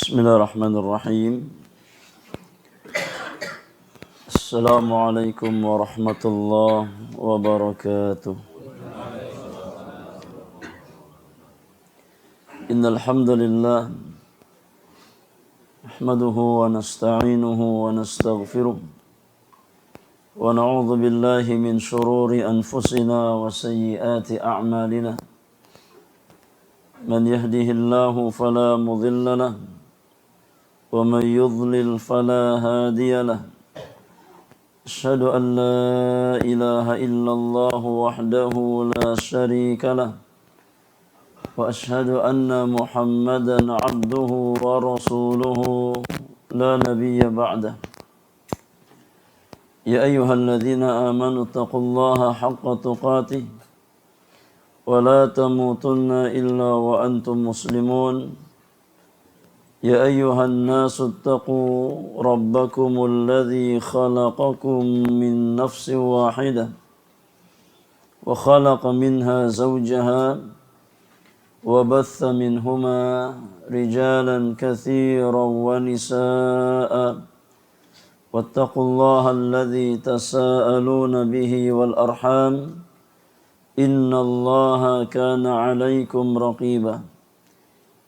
Bismillahirrahmanirrahim. Assalamualaikum warahmatullahi wabarakatuh. Innal hamdalillah nahmaduhu wa nasta'inuhu wa nastaghfiruh wa na'udzu billahi min shururi anfusina wa sayyiati a'malina. Man yahdihillahu fala mudilla lahu ومن يضلل فلا هادي له أشهد أن لا إله إلا الله وحده لا شريك له وأشهد أن محمدا عبده ورسوله لا نبي بعده يا أيها الذين آمنوا اتقوا الله حق تقاته ولا تموتن إلا وأنتم مسلمون يا أيها الناس اتقوا ربكم الذي خلقكم من نفس واحدة وخلق منها زوجها وبث منهما رجالا كثيرا ونساء واتقوا الله الذي تساءلون به والأرحام إن الله كان عليكم رقيبا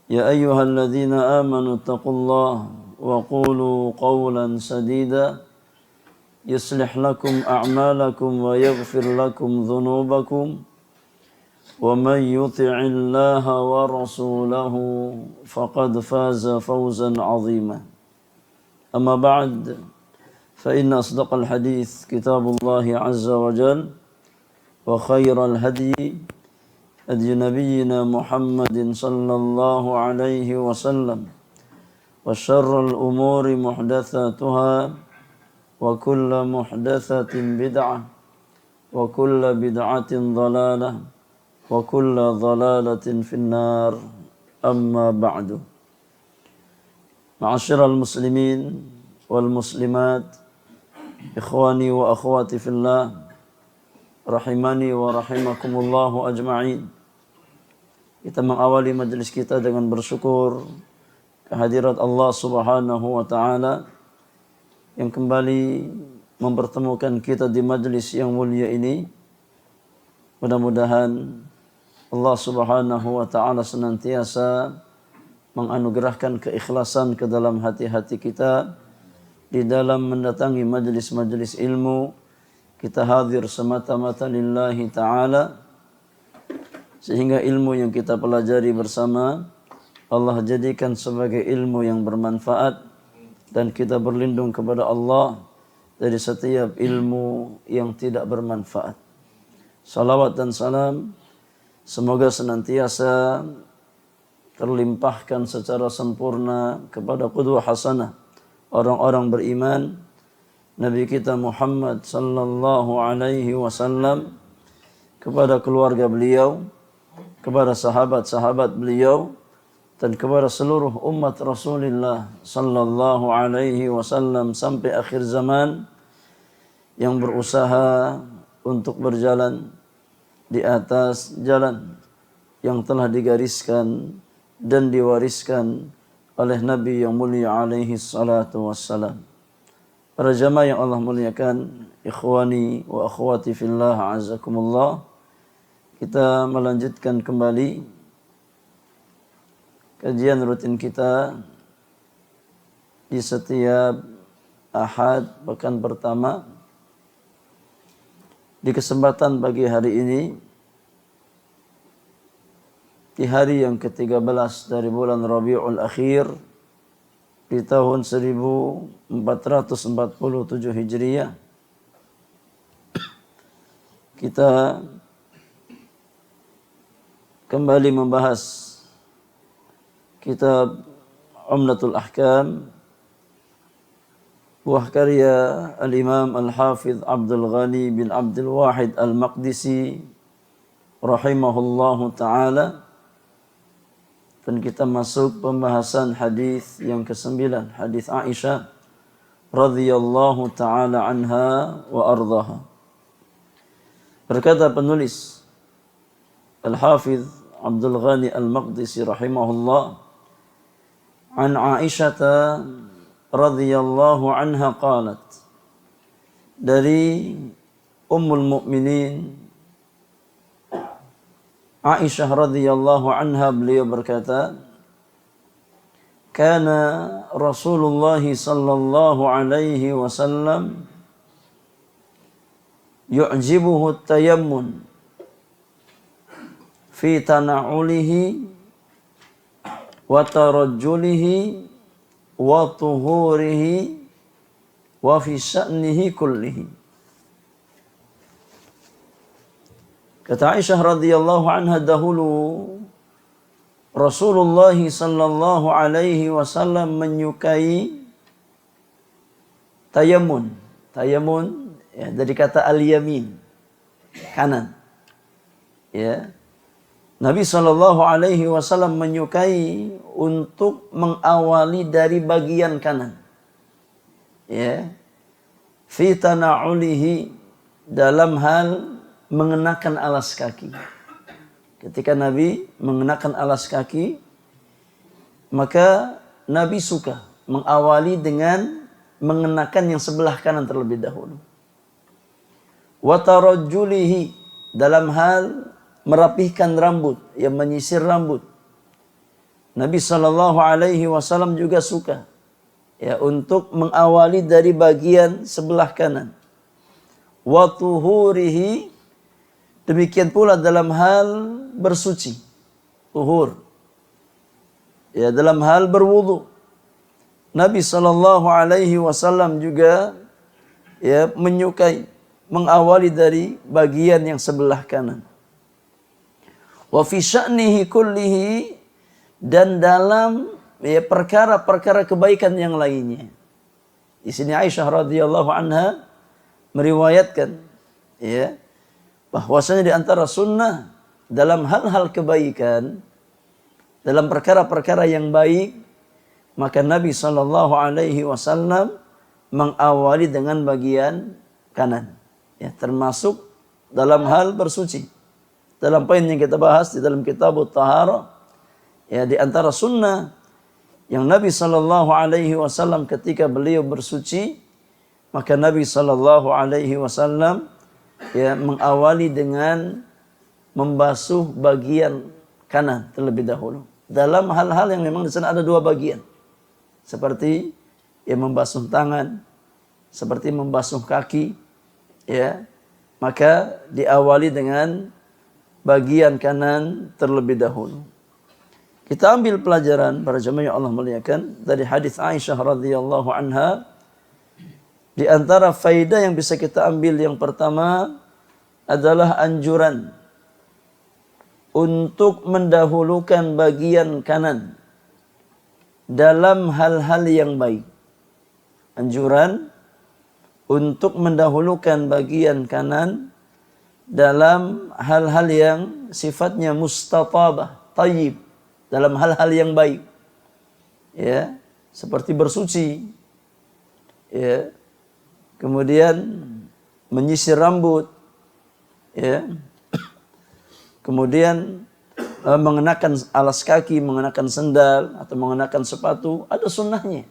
يا أيها الذين آمنوا اتقوا الله وقولوا قولا سديدا يصلح لكم أعمالكم ويغفر لكم ذنوبكم ومن يطع الله ورسوله فقد فاز فوزا عظيما أما بعد فإن أصدق الحديث كتاب الله عز وجل وخير الهدي هدي نبينا محمد صلى الله عليه وسلم وشر الأمور محدثاتها وكل محدثة بدعة وكل بدعة ضلالة وكل ضلالة في النار أما بعد معاشر المسلمين والمسلمات إخواني وأخواتي في الله rahimani wa rahimakumullahu ajma'in. Kita mengawali majelis kita dengan bersyukur kehadirat Allah Subhanahu wa taala yang kembali mempertemukan kita di majelis yang mulia ini. Mudah-mudahan Allah Subhanahu wa taala senantiasa menganugerahkan keikhlasan ke dalam hati-hati kita di dalam mendatangi majelis-majelis ilmu. Kita hadir semata-mata lillahi ta'ala sehingga ilmu yang kita pelajari bersama Allah jadikan sebagai ilmu yang bermanfaat dan kita berlindung kepada Allah dari setiap ilmu yang tidak bermanfaat. Salawat dan salam semoga senantiasa terlimpahkan secara sempurna kepada qudwah hasanah orang-orang beriman Nabi kita Muhammad sallallahu alaihi wasallam, kepada keluarga beliau, kepada sahabat-sahabat beliau, dan kepada seluruh umat Rasulullah sallallahu alaihi wasallam sampai akhir zaman yang berusaha untuk berjalan di atas jalan yang telah digariskan dan diwariskan oleh Nabi yang mulia alaihi salatu wassalam. Para jamaah yang Allah muliakan, ikhwani wa akhwati fillah, azakumullah. Kita melanjutkan kembali kajian rutin kita di setiap Ahad pekan pertama. Di kesempatan pagi hari ini, di hari yang ke-13 dari bulan Rabiul Akhir di tahun 1447 Hijriah, kita kembali membahas kitab Umdatul Ahkam, buah karya Al-Imam Al-Hafidh Abdul Ghani bin Abdul Wahid Al-Maqdisi rahimahullahu ta'ala. Dan kita masuk pembahasan hadis yang ke-9, hadis Aisyah radhiyallahu taala anha wa ardhaha. Berkata penulis Al-Hafidh Abdul Ghani Al-Maqdisi rahimahullah, an Aisyah radhiyallahu anha qalat, dari Ummul Mukminin Aisyah radhiyallahu anha, beliau berkata, kana Rasulullah sallallahu alaihi wasallam yu'jibuhu at-tayammun fi tana'ulihi wa tarajjulihi wa tuhurihi wa fi sya'nihi kullihi. Kata Aisyah radhiyallahu anha, dahulu Rasulullah sallallahu alaihi wasallam menyukai tayamun. Tayamun ya, dari kata al-yamin, kanan. Ya. Nabi sallallahu alaihi wasallam menyukai untuk mengawali dari bagian kanan. Ya. Fi tana'ulihi, dalam hal mengenakan alas kaki. Ketika Nabi mengenakan alas kaki, maka Nabi suka mengawali dengan mengenakan yang sebelah kanan terlebih dahulu. Wa tarajjulihi, dalam hal merapihkan rambut, yang menyisir rambut. Nabi sallallahu alaihi wasallam juga suka ya untuk mengawali dari bagian sebelah kanan. Wa tuhurihi, demikian pula dalam hal bersuci, tuhur. Ya, dalam hal berwudu. Nabi sallallahu alaihi wasallam juga ya menyukai mengawali dari bagian yang sebelah kanan. Wa fi sya'nihi kullihi, dan dalam ya perkara-perkara kebaikan yang lainnya. Di sini Aisyah radhiyallahu anha meriwayatkan ya bahwasanya di antara sunnah dalam hal-hal kebaikan, dalam perkara-perkara yang baik, maka Nabi sallallahu alaihi wasallam mengawali dengan bagian kanan. Ya, termasuk dalam hal bersuci. Dalam poin yang kita bahas di dalam kitab At-Taharah, ya, di antara sunnah yang Nabi sallallahu alaihi wasallam ketika beliau bersuci, maka Nabi sallallahu alaihi wasallam ya mengawali dengan membasuh bagian kanan terlebih dahulu. Dalam hal-hal yang memang di sana ada dua bagian. Seperti ya membasuh tangan, seperti membasuh kaki, ya. Maka diawali dengan bagian kanan terlebih dahulu. Kita ambil pelajaran para jemaah yang Allah muliakan dari hadis Aisyah radhiyallahu anha. Di antara faedah yang bisa kita ambil, yang pertama adalah anjuran untuk mendahulukan bagian kanan dalam hal-hal yang baik. Anjuran untuk mendahulukan bagian kanan dalam hal-hal yang sifatnya mustatabah, tayyib, dalam hal-hal yang baik. Ya, seperti bersuci. Ya. Kemudian menyisir rambut. Ya. Kemudian mengenakan alas kaki, mengenakan sendal atau mengenakan sepatu, ada sunnahnya.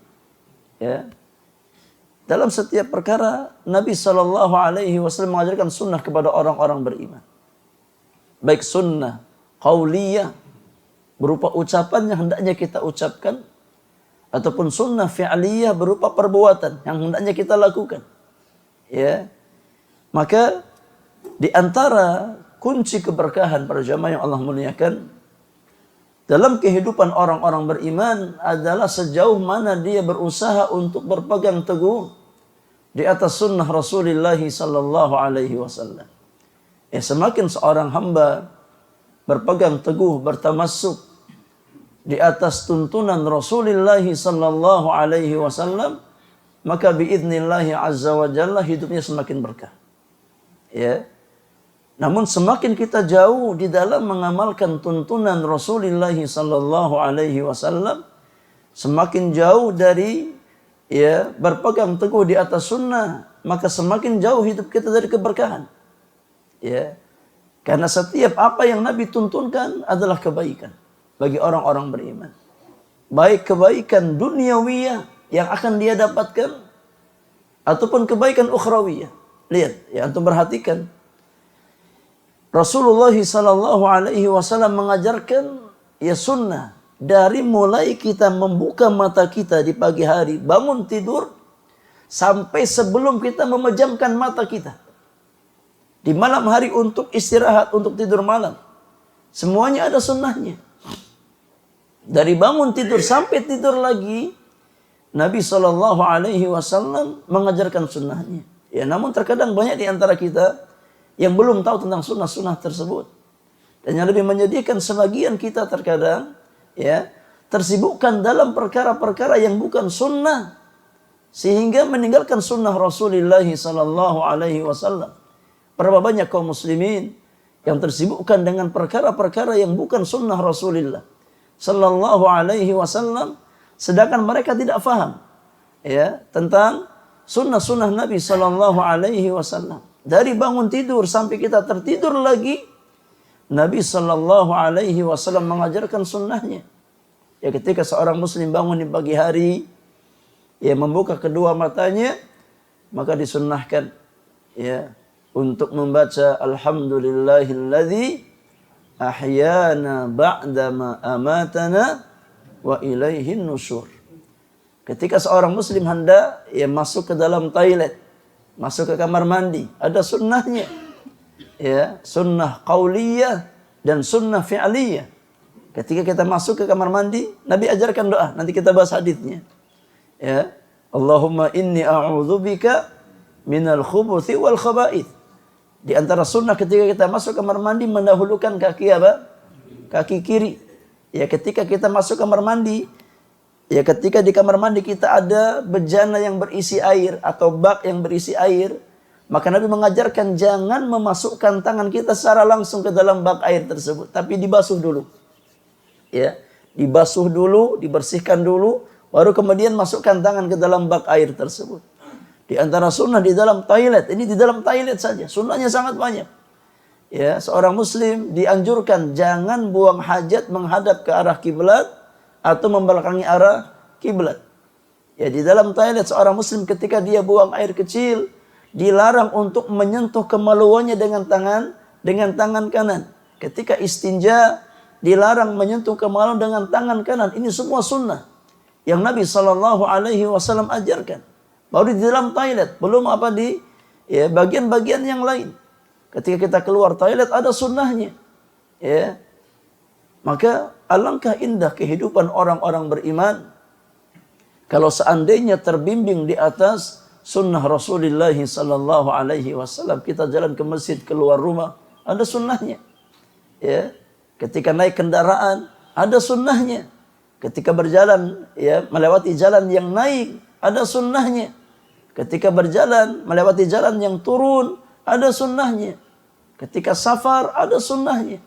Ya. Dalam setiap perkara Nabi sallallahu alaihi wasallam mengajarkan sunnah kepada orang-orang beriman. Baik sunnah qauliyah berupa ucapan yang hendaknya kita ucapkan, ataupun sunnah fi'liyah berupa perbuatan yang hendaknya kita lakukan. Ya. Maka di antara kunci keberkahan para jamaah yang Allah muliakan dalam kehidupan orang-orang beriman adalah sejauh mana dia berusaha untuk berpegang teguh di atas sunnah Rasulullah sallallahu alaihi wasallam. Ya, semakin seorang hamba berpegang teguh, bertamassuk di atas tuntunan Rasulullah sallallahu alaihi wasallam, maka biidznillah azza wa jalla hidupnya semakin berkah. Ya. Namun semakin kita jauh di dalam mengamalkan tuntunan Rasulullah sallallahu alaihi wasallam, semakin jauh dari ya berpegang teguh di atas sunnah, maka semakin jauh hidup kita dari keberkahan. Ya. Karena setiap apa yang Nabi tuntunkan adalah kebaikan bagi orang-orang beriman. baik kebaikan duniawiyah yang akan dia dapatkan ataupun kebaikan ukhrawiyah. Lihat, ya antum perhatikan. Rasulullah sallallahu alaihi wasallam mengajarkan ya sunnah dari mulai kita membuka mata kita di pagi hari, bangun tidur sampai sebelum kita memejamkan mata kita. Di malam hari untuk istirahat, untuk tidur malam. Semuanya ada sunnahnya. Dari bangun tidur sampai tidur lagi, Nabi sallallahu alaihi wasallam mengajarkan sunnahnya. Ya, namun terkadang banyak di antara kita yang belum tahu tentang sunnah-sunnah tersebut. Dan yang lebih menyedihkan, sebagian kita terkadang ya tersibukkan dalam perkara-perkara yang bukan sunnah sehingga meninggalkan sunnah Rasulullah sallallahu alaihi wasallam. Berapa banyak kaum muslimin yang tersibukkan dengan perkara-perkara yang bukan sunnah Rasulullah sallallahu alaihi wasallam, sedangkan mereka tidak faham ya tentang sunnah-sunnah Nabi sallallahu alaihi wasallam. Dari bangun tidur sampai kita tertidur lagi, Nabi sallallahu alaihi wasallam mengajarkan sunnahnya. Ya, ketika seorang muslim bangun di pagi hari, ya membuka kedua matanya, maka disunnahkan ya untuk membaca alhamdulillahilladzi ahyana ba'dama amatana wa ilaihin nusyur. Ketika seorang muslim hendak ya masuk ke dalam toilet, masuk ke kamar mandi, ada sunnahnya. Ya, sunnah qauliyah dan sunnah fi'liyah. Ketika kita masuk ke kamar mandi, Nabi ajarkan doa. Nanti kita bahas hadisnya. Ya, Allahumma inni a'udzubika minal khubuthi wal khaba'ith. Di antara sunnah ketika kita masuk kamar mandi, mendahulukan kaki apa? Kaki kiri. Ya, ketika kita masuk kamar mandi, ya ketika di kamar mandi kita ada bejana yang berisi air atau bak yang berisi air, maka Nabi mengajarkan jangan memasukkan tangan kita secara langsung ke dalam bak air tersebut, tapi dibasuh dulu. Ya, dibasuh dulu, dibersihkan dulu, baru kemudian masukkan tangan ke dalam bak air tersebut. Di antara sunnah di dalam toilet, ini di dalam toilet saja, sunnahnya sangat banyak. Ya, seorang muslim dianjurkan jangan buang hajat menghadap ke arah kiblat atau membelakangi arah kiblat. Ya, di dalam toilet seorang muslim ketika dia buang air kecil, dilarang untuk menyentuh kemaluannya dengan tangan kanan. Ketika istinja, dilarang menyentuh kemaluan dengan tangan kanan. Ini semua sunnah yang Nabi sallallahu alaihi wasallam ajarkan. Baru di dalam toilet, belum apa di ya bagian-bagian yang lain. Ketika kita keluar toilet ada sunnahnya. Ya. Maka alangkah indah kehidupan orang-orang beriman kalau seandainya terbimbing di atas sunnah Rasulullah sallallahu alaihi wasallam. Kita jalan ke masjid, keluar rumah, ada sunnahnya. Ya. Ketika naik kendaraan, ada sunnahnya. Ketika berjalan, ya melewati jalan yang naik, ada sunnahnya. Ketika berjalan, melewati jalan yang turun, ada sunnahnya. Ketika safar, ada sunnahnya.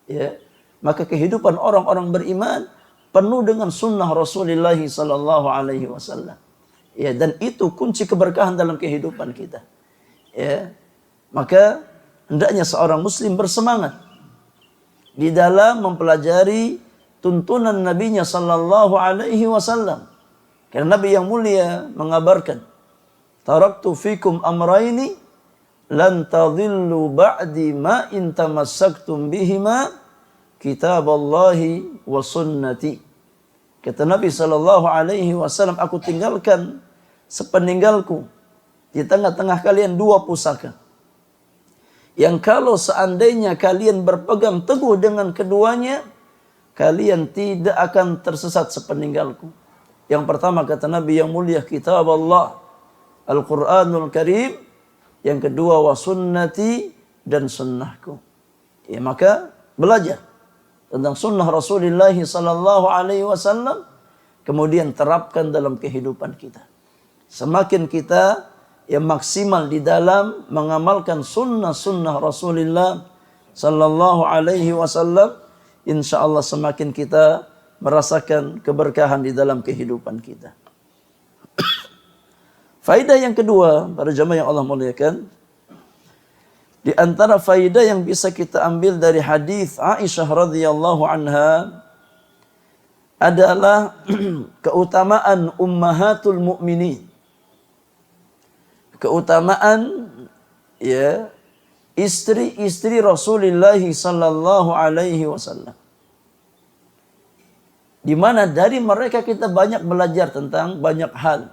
Ya. Maka kehidupan orang-orang beriman penuh dengan sunnah Rasulullah sallallahu alaihi wasallam. Ya, dan itu kunci keberkahan dalam kehidupan kita. Ya. Maka hendaknya seorang muslim bersemangat di dalam mempelajari tuntunan Nabi-Nya sallallahu alaihi wasallam. Karena Nabi yang mulia mengabarkan, "Taraktu fikum amraini lan tadhillu ba'di ma in tamassaktum bihima kitaballahi wa sunnati." Kata Nabi sallallahu alaihi wasallam, aku tinggalkan sepeninggalku di tengah-tengah kalian dua pusaka, yang kalau seandainya kalian berpegang teguh dengan keduanya, kalian tidak akan tersesat sepeninggalku. Yang pertama kata Nabi yang mulia, kitab Allah, Al-Quranul Karim. Yang kedua, wa sunnati, dan sunnahku. Ya, maka belajar tentang sunnah Rasulullah sallallahu alaihi wasallam, kemudian terapkan dalam kehidupan kita. Semakin kita yang maksimal di dalam mengamalkan sunnah-sunnah Rasulullah sallallahu alaihi wasallam, insyaallah semakin kita merasakan keberkahan di dalam kehidupan kita. Faidah yang kedua, para jamaah yang Allah muliakan, di antara faidah yang bisa kita ambil dari hadis Aisyah radhiyallahu anha, adalah keutamaan ummahatul mukminin. Keutamaan ya istri-istri Rasulullah sallallahu alaihi wasallam. Di mana dari mereka kita banyak belajar tentang banyak hal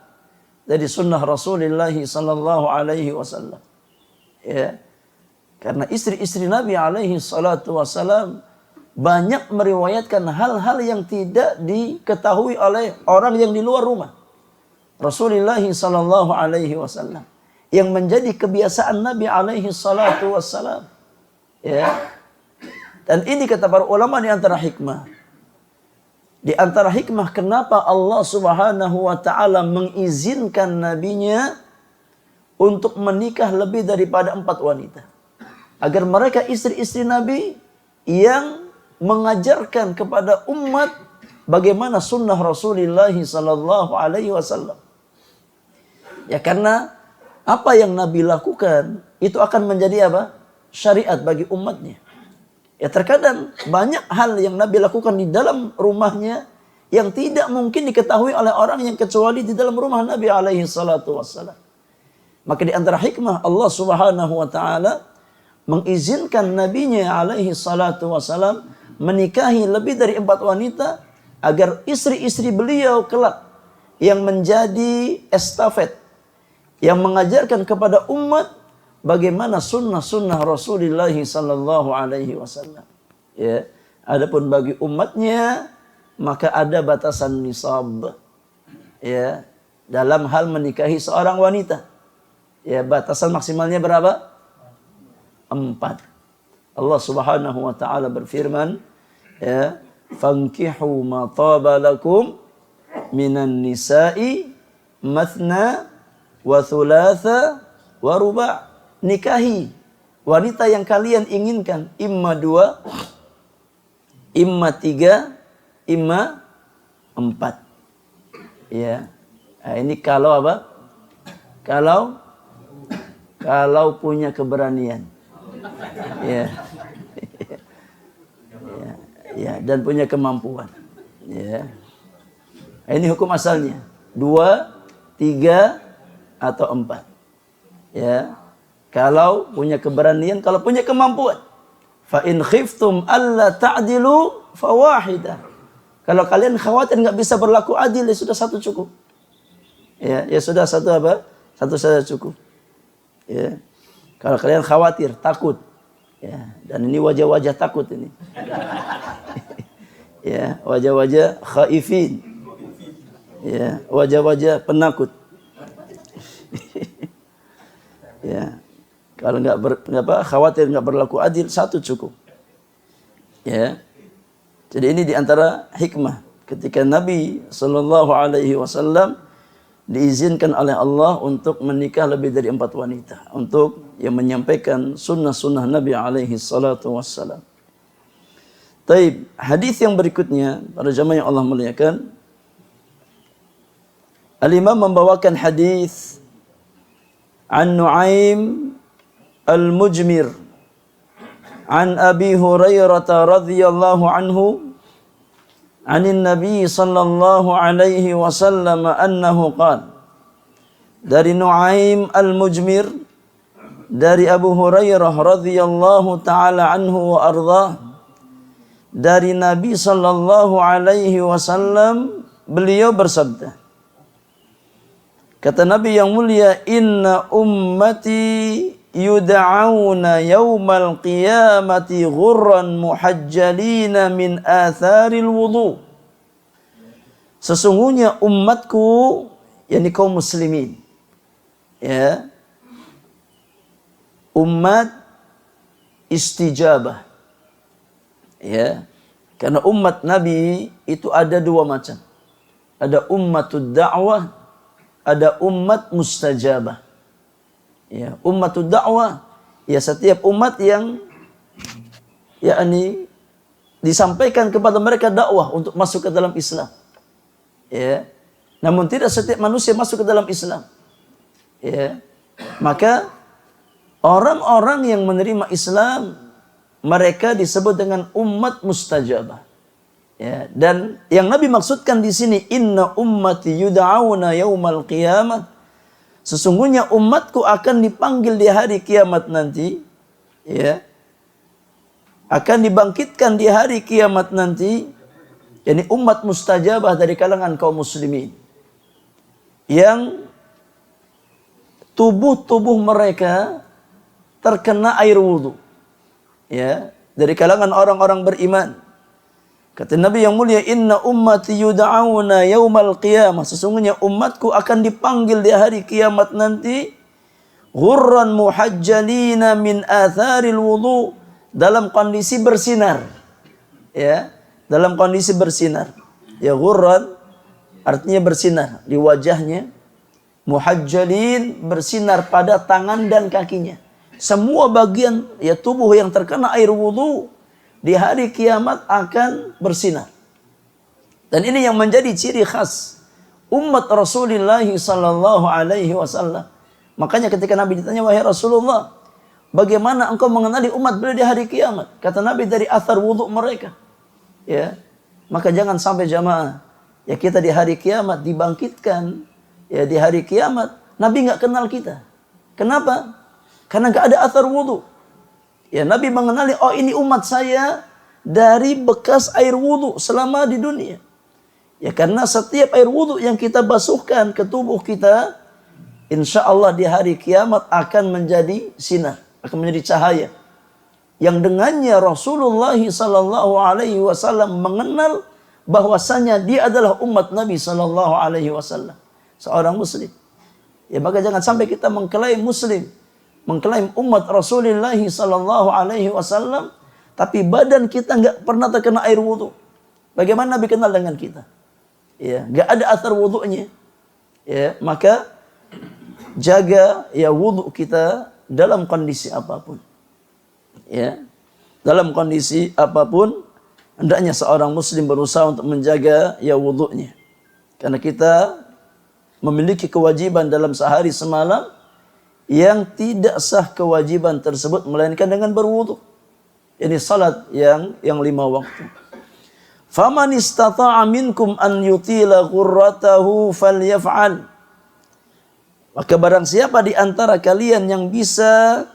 dari sunnah Rasulullah sallallahu alaihi wasallam. Ya. Karena istri-istri Nabi alaihi salatu wasallam banyak meriwayatkan hal-hal yang tidak diketahui oleh orang yang di luar rumah. Rasulullah sallallahu alaihi wasallam yang menjadi kebiasaan Nabi alaihi salatu wassalam. Ya. Dan ini kata para ulama di antara hikmah. Di antara hikmah kenapa Allah Subhanahu wa taala mengizinkan nabinya untuk menikah lebih daripada 4 wanita. Agar mereka istri-istri Nabi yang mengajarkan kepada umat bagaimana sunnah Rasulullah sallallahu alaihi wasallam. Ya, karena apa yang Nabi lakukan itu akan menjadi apa? Syariat bagi umatnya. Ya, terkadang banyak hal yang Nabi lakukan di dalam rumahnya yang tidak mungkin diketahui oleh orang yang kecuali di dalam rumah Nabi alaihi salatu wassalam. Maka di antara hikmah Allah Subhanahu wa taala mengizinkan nabinya alaihi salatu wassalam menikahi lebih dari 4 wanita agar istri-istri beliau kelak yang menjadi estafet yang mengajarkan kepada umat bagaimana sunnah-sunnah Rasulullah sallallahu alaihi wasallam. Ya, adapun bagi umatnya maka ada batasan nisab. Ya, dalam hal menikahi seorang wanita. Ya, batasan maksimalnya berapa? 4. Allah Subhanahu wa taala berfirman, ya, fankihu ma taba lakum minan nisa'i mathna wa thulatha wa ruba'. Nikahi wanita yang kalian inginkan, imma 2, imma 3, imma 4. Ya. Nah, ini kalau apa? Kalau punya keberanian. Ya. Ya, ya, dan punya kemampuan. Ya. Nah, ini hukum asalnya. 2, 3 atau 4. Ya. Kalau punya keberanian, kalau punya kemampuan. Fa in khiftum alla ta'dilu fawahidah. Kalau kalian khawatir nggak bisa berlaku adil, ya sudah 1 cukup. Ya sudah 1 apa? 1 saja cukup. Ya. Kalau kalian khawatir, takut. Ya, dan ini wajah-wajah takut ini. Ya, wajah-wajah khaifin. Ya, wajah-wajah penakut. Ya. Kalau khawatir nggak berlaku adil, 1 cukup. Ya. Jadi ini diantara hikmah ketika Nabi Sallallahu Alaihi Wasallam diizinkan oleh Allah untuk menikah lebih dari 4 wanita, untuk yang menyampaikan sunnah-sunnah Nabi Alaihi Salatu Wassalam. Taib, hadis yang berikutnya para jamaah yang Allah muliakan, Al-Imam membawakan hadis An Nu'aim Al-Mujmir An Abi Hurairah radhiyallahu anhu Anin Nabi sallallahu alaihi wasallam annahu qala. Dari Nu'aim Al-Mujmir dari Abu Hurairah radhiyallahu taala anhu wa ardhah, dari Nabi sallallahu alaihi wasallam beliau bersabda, kata Nabi yang mulia, inna ummati yud'auna yaumal qiyamati ghurran muhajjalina min atharil wudu. Sesungguhnya umatku, yakni kaum muslimin, ya, umat istijabah, ya, karena umat Nabi itu ada 2 macam. Ada ummatud da'wah, ada umat mustajabah. Ya, ummatud da'wah, ya setiap umat yang yakni disampaikan kepada mereka dakwah untuk masuk ke dalam Islam. Ya. Namun tidak setiap manusia masuk ke dalam Islam. Ya. Maka orang-orang yang menerima Islam mereka disebut dengan umat mustajabah. Ya, dan yang Nabi maksudkan di sini, inna ummati yud'auna yaumal qiyamah. Sesungguhnya umatku akan dipanggil di hari kiamat nanti, ya. Akan dibangkitkan di hari kiamat nanti, yakni umat mustajabah dari kalangan kaum muslimin. Yang tubuh-tubuh mereka terkena air wudu. Ya, dari kalangan orang-orang beriman. Kata Nabi yang mulia, inna ummati yud'auna yaumal qiyamah. Sesungguhnya umatku akan dipanggil di hari kiamat nanti ghurran muhajjalina min atharil wudu, dalam kondisi bersinar. Ya, dalam kondisi bersinar. Ya, ghurran artinya bersinar di wajahnya. Muhajjalin bersinar pada tangan dan kakinya. Semua bagian ya tubuh yang terkena air wudu di hari kiamat akan bersinar. Dan ini yang menjadi ciri khas umat Rasulullah sallallahu alaihi wasallam. Makanya ketika Nabi ditanya, wahai Rasulullah, bagaimana engkau mengenali umat beliau di hari kiamat? Kata Nabi, dari athar wudu mereka. Ya. Maka jangan sampai jamaah, ya kita di hari kiamat dibangkitkan, ya di hari kiamat Nabi enggak kenal kita. Kenapa? Karena enggak ada athar wudu. Ya, Nabi mengenali, oh ini umat saya dari bekas air wudu selama di dunia. Ya, karena setiap air wudu yang kita basuhkan ke tubuh kita, insya Allah di hari kiamat akan menjadi sinar, akan menjadi cahaya. Yang dengannya Rasulullah sallallahu alaihi wasallam mengenal bahwasanya dia adalah umat Nabi sallallahu alaihi wasallam, seorang muslim. Ya, maka jangan sampai kita mengklaim muslim, mengklaim umat Rasulullah sallallahu alaihi wasallam, tapi badan kita enggak pernah terkena air wudu. Bagaimana Nabi kenal dengan kita? Ya, enggak ada athar wudunya. Ya, maka jaga ya wudu kita dalam kondisi apapun. Ya. Dalam kondisi apapun hendaknya seorang muslim berusaha untuk menjaga ya wudunya. Karena kita memiliki kewajiban dalam sehari semalam yang tidak sah kewajiban tersebut melainkan dengan berwudu. Ini salat yang 5 waktu. Faman istata'a minkum an yutila ghurratahu falyaf'al. Maka barang siapa di antara kalian yang bisa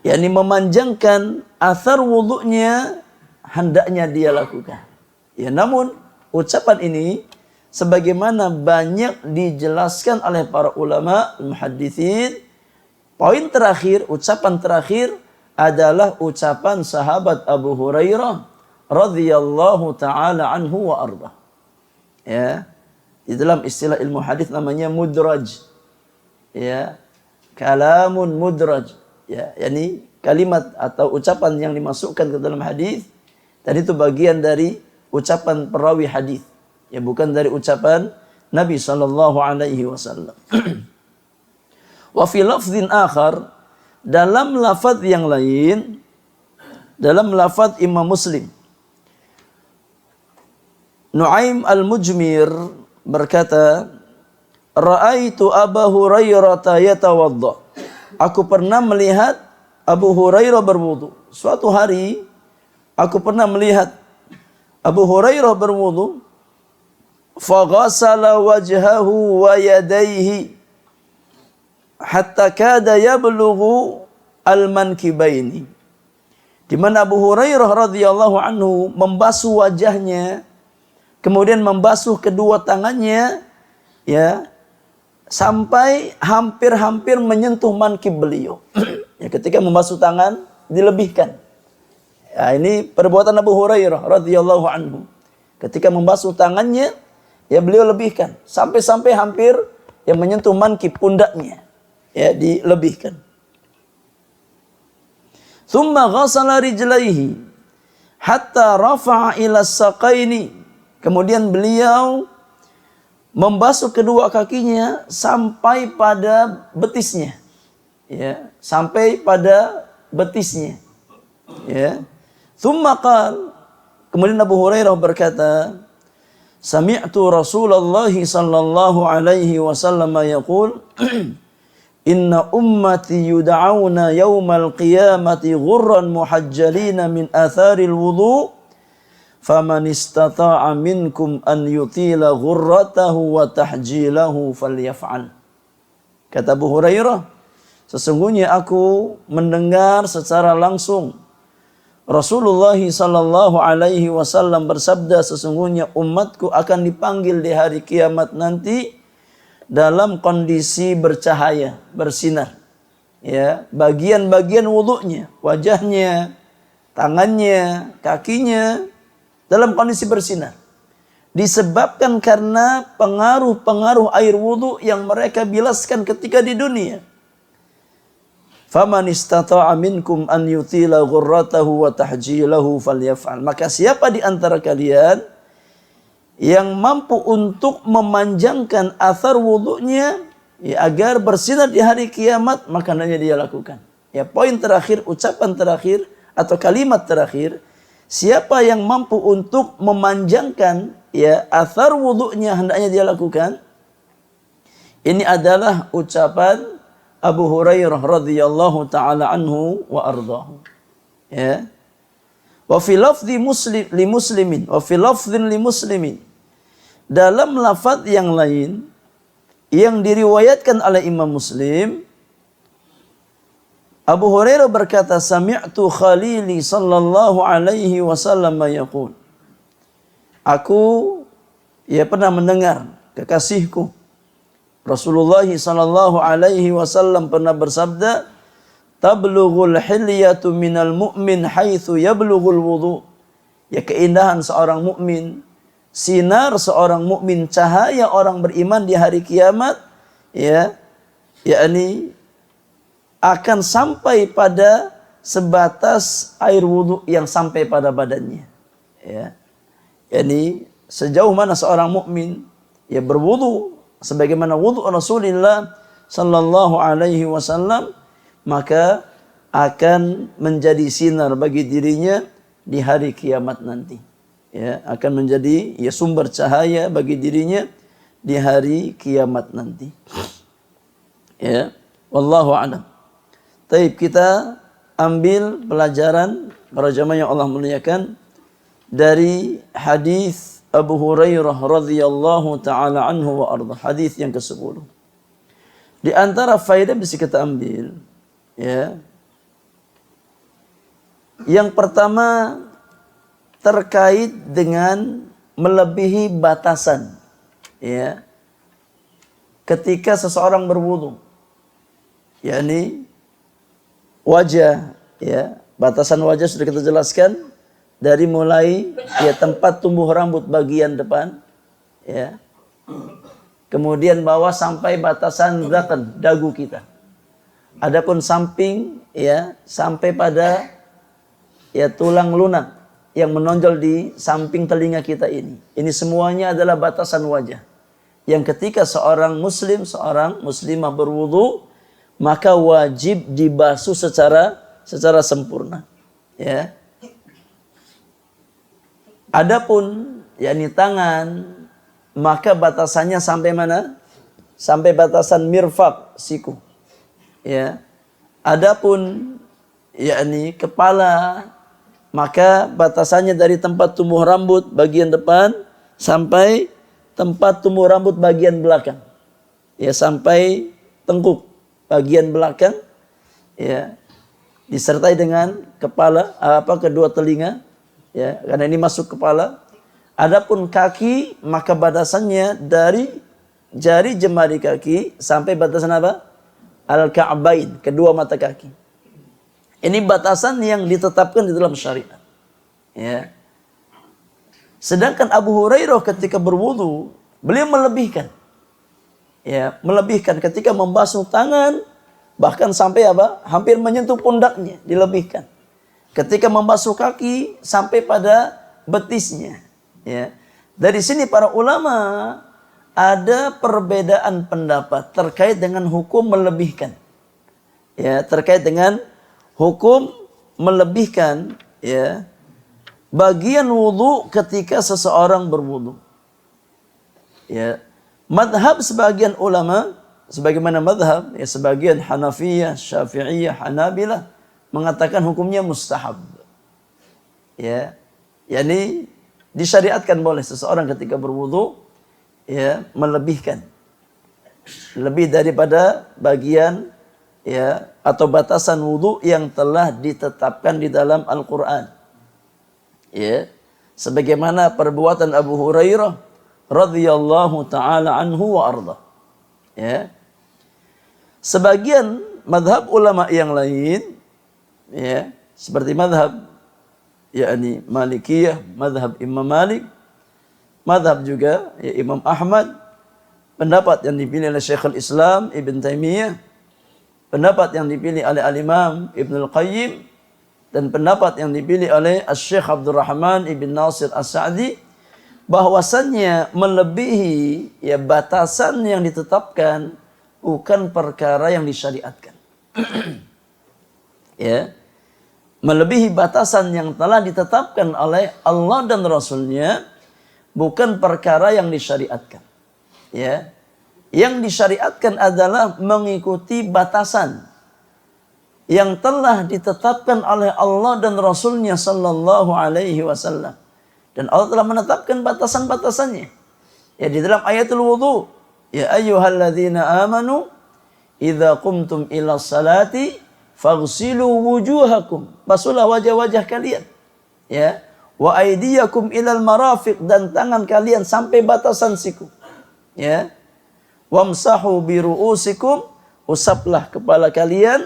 yakni memanjangkan athar wudunya, hendaknya dia lakukan. Ya, namun ucapan ini sebagaimana banyak dijelaskan oleh para ulama muhadditsin, poin terakhir, ucapan terakhir adalah ucapan sahabat Abu Hurairah radhiyallahu taala anhu wa arda. Ya, di dalam istilah ilmu hadis namanya mudraj. Ya, kalamun mudraj. Ya, yakni kalimat atau ucapan yang dimasukkan ke dalam hadis, dan itu bagian dari ucapan perawi hadis. Ya, bukan dari ucapan Nabi sallallahu alaihi wasallam. Wa fi lafdhin akhar, dalam lafaz yang lain, dalam lafaz Imam Muslim, Nuaim al-Mujmir berkata, Ra'aitu Abu Hurairah yatawadda. Aku pernah melihat Abu Hurairah berwudu. Suatu hari aku pernah melihat Abu Hurairah berwudu, faghasala wajhahu wa yadayhi hatta kada yablughu al-mankibaini. Di mana Abu Hurairah radhiyallahu anhu membasuh wajahnya, kemudian membasuh kedua tangannya, ya, sampai hampir-hampir menyentuh mankib beliau. Ya, ketika membasuh tangan dilebihkan. Ya, ini perbuatan Abu Hurairah radhiyallahu anhu. Ketika membasuh tangannya, ya beliau lebihkan sampai hampir yang menyentuh mankib, pundaknya. Ya, dilebihkan. Thumma ghasala rijlaihi hatta rafa'a ila saqaini. Kemudian beliau membasuh kedua kakinya sampai pada betisnya. Ya, sampai pada betisnya. Ya. Thumma qala, kemudian Abu Hurairah berkata, sami'tu Rasulullah sallallahu alaihi wasallam yaqul inna ummati yud'auna yaumal qiyamati ghurran muhajjalina min atharil wudu faman istata'a minkum an yutila ghurratahu wa tahjilahu falyaf'al. Kata Abu Hurairah, sesungguhnya aku mendengar secara langsung Rasulullah sallallahu alaihi wasallam bersabda, sesungguhnya umatku akan dipanggil di hari kiamat nanti dalam kondisi bercahaya, bersinar. Ya, bagian-bagian wudunya, wajahnya, tangannya, kakinya dalam kondisi bersinar. Disebabkan karena pengaruh-pengaruh air wudu yang mereka bilaskan ketika di dunia. Faman istata'a minkum an yutila ghurratahu wa tahjilahu falyaf'al. Maka siapa di antara kalian yang mampu untuk memanjangkan athar wudunya ya, agar bersinar di hari kiamat, maka hendaknya dia lakukan. Ya, poin terakhir, ucapan terakhir atau kalimat terakhir, siapa yang mampu untuk memanjangkan ya athar wudunya, hendaknya dia lakukan. Ini adalah ucapan Abu Hurairah radhiyallahu taala anhu wa ardhahu. Ya. Wa fi lafdhi muslim li muslimin wa fi lafdhin li muslimin. Dalam lafaz yang lain yang diriwayatkan oleh Imam Muslim, Abu Hurairah berkata, sami'tu khalili sallallahu alaihi wasallam yaqul. Aku pernah mendengar kekasihku Rasulullah sallallahu alaihi wasallam pernah bersabda, tablughul hilyatu minal mu'min haitsu yablughul wudu. Ya, keindahan seorang mukmin, sinar seorang mukmin, cahaya orang beriman di hari kiamat ya, yakni akan sampai pada sebatas air wudu yang sampai pada badannya. Ya. Yani sejauh mana seorang mukmin ya berwudu sebagaimana wudu Rasulullah sallallahu alaihi wasallam, maka akan menjadi sinar bagi dirinya di hari kiamat nanti. Ya, akan menjadi ya sumber cahaya bagi dirinya di hari kiamat nanti. Ya, wallahu a'lam. Taib, kita ambil pelajaran para jamaah yang Allah muliakan dari hadis Abu Hurairah radhiyallahu taala anhu wa arda, hadis yang ke-10. Di antara faedah bisa kita ambil ya. Yang pertama terkait dengan melebihi batasan ya. Ketika seseorang berwudu, yakni wajah ya, batasan wajah sudah kita jelaskan dari mulai ya tempat tumbuh rambut bagian depan ya, kemudian bawah sampai batasan zakan dagu kita. Adapun samping ya sampai pada ya tulang lunak yang menonjol di samping telinga kita ini. Ini semuanya adalah batasan wajah. Yang ketika seorang muslim, seorang muslimah berwudu, maka wajib dibasuh secara sempurna. Ya. Adapun yakni tangan, maka batasannya sampai mana? Sampai batasan mirfaq, siku. Ya. Adapun yakni kepala, maka batasannya dari tempat tumbuh rambut bagian depan sampai tempat tumbuh rambut bagian belakang. Ya, sampai tengkuk bagian belakang ya, disertai dengan kepala kedua telinga ya, karena ini masuk kepala. Adapun kaki, maka batasannya dari jari jemari kaki sampai batasan apa? Al-Ka'bain, kedua mata kaki. Ini batasan yang ditetapkan di dalam syariat. Ya. Sedangkan Abu Hurairah ketika berwudu, beliau melebihkan. Ya, melebihkan ketika membasuh tangan, bahkan sampai apa? Hampir menyentuh pundaknya, dilebihkan. Ketika membasuh kaki sampai pada betisnya. Ya. Dari sini para ulama ada perbedaan pendapat terkait dengan hukum melebihkan. Ya, terkait dengan hukum melebihkan ya bagian wudu ketika seseorang berwudu. Ya, madhab sebagian ulama, sebagaimana madhab ya sebagian Hanafiyah, Syafi'iyah, Hanabilah mengatakan hukumnya mustahab. Ya, yakni disyariatkan boleh seseorang ketika berwudu ya melebihkan lebih daripada bagian ya atau batasan wudu yang telah ditetapkan di dalam Al-Qur'an. Ya. Sebagaimana perbuatan Abu Hurairah radhiyallahu taala anhu wa arda. Ya. Sebagian madhab ulama yang lain ya, seperti madhab yakni Malikiyah, madhab Imam Malik, madhab juga ya, Imam Ahmad, pendapat yang dipilih oleh Syekhul Islam Ibn Taimiyah, pendapat yang dipilih oleh Al-Imam Ibn Al-Qayyim, dan pendapat yang dipilih oleh Syekh Abdurrahman Ibn Nasir As-Sa'di, bahwasannya melebihi ya batasan yang ditetapkan bukan perkara yang disyariatkan. Ya. Melebihi batasan yang telah ditetapkan oleh Allah dan Rasulnya bukan perkara yang disyariatkan. Ya. Yang disyariatkan adalah mengikuti batasan yang telah ditetapkan oleh Allah dan Rasulnya sallallahu alaihi wasallam. Dan Allah telah menetapkan batasan-batasannya. Ya di dalam ayatul wudu, ya ayyuhalladzina amanu idza qumtum ila salati faghsilu wujuhakum. Basuhlah wajah-wajah kalian. Ya. Wa aydiyakum ilal marafiq, dan tangan kalian sampai batasan siku. Ya. Wamsahu bi ru'usikum, usaplah kepala kalian,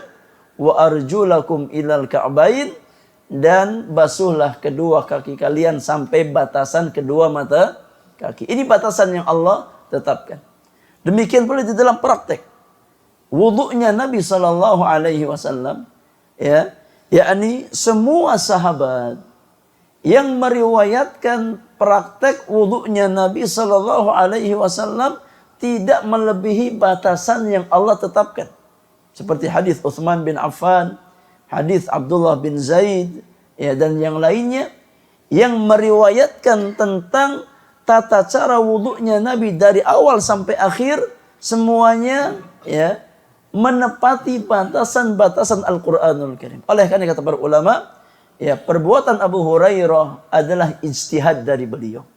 wa arjulakum ilal ka'bain, dan basuhlah kedua kaki kalian sampai batasan kedua mata kaki. Ini batasan yang Allah tetapkan. Demikian pula di dalam praktek wudunya Nabi sallallahu alaihi wasallam, ya, yakni semua sahabat yang meriwayatkan praktek wudunya Nabi sallallahu alaihi wasallam tidak melebihi batasan yang Allah tetapkan. Seperti hadis Utsman bin Affan, hadis Abdullah bin Zaid, ya, dan yang lainnya yang meriwayatkan tentang tata cara wudunya Nabi dari awal sampai akhir, semuanya ya menepati batasan-batasan Al-Qur'anul Karim. Oleh karena kata para ulama, ya, perbuatan Abu Hurairah adalah ijtihad dari beliau.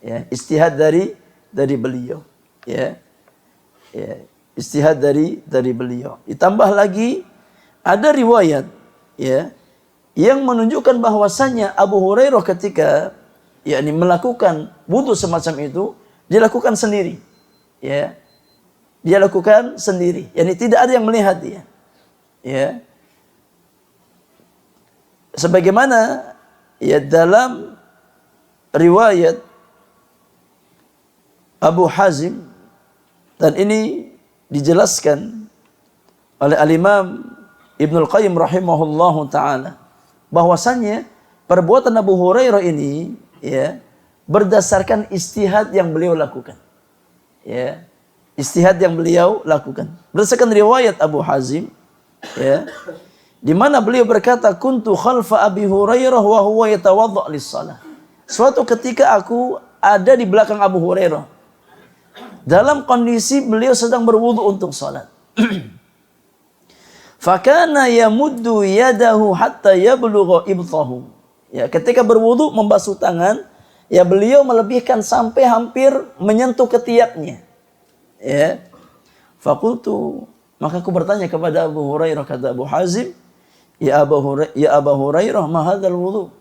Ya, ijtihad dari beliau. Ya. Ya, ijtihad dari beliau. Ditambah lagi ada riwayat ya yang menunjukkan bahwasannya Abu Hurairah ketika yakni melakukan wudu semacam itu dilakukan sendiri. Ya. Dia lakukan sendiri. Yani tidak ada yang melihat dia. Ya. Sebagaimana ya dalam riwayat Abu Hazim, dan ini dijelaskan oleh Al-Imam Ibnul Qayyim rahimahullahu ta'ala, bahwasannya perbuatan Abu Hurairah ini ya berdasarkan ijtihad yang beliau lakukan. Ya, ijtihad yang beliau lakukan. Berdasarkan riwayat Abu Hazim, ya, di mana beliau berkata, kuntu khalfa Abi Hurairah wa huwa yatawadda lis-shalah. Suatu ketika aku ada di belakang Abu Hurairah dalam kondisi beliau sedang berwudu untuk salat. Fakana yamuddu yadahu hatta yablugha ibtahu. Ya, ketika berwudu membasuh tangan, ya beliau melebihkan sampai hampir menyentuh ketiaknya. Ya. Faqultu, maka aku bertanya kepada Abu Hurairah, kata Abu Hazim, ya Abu Hurairah, ma hadzal wudu?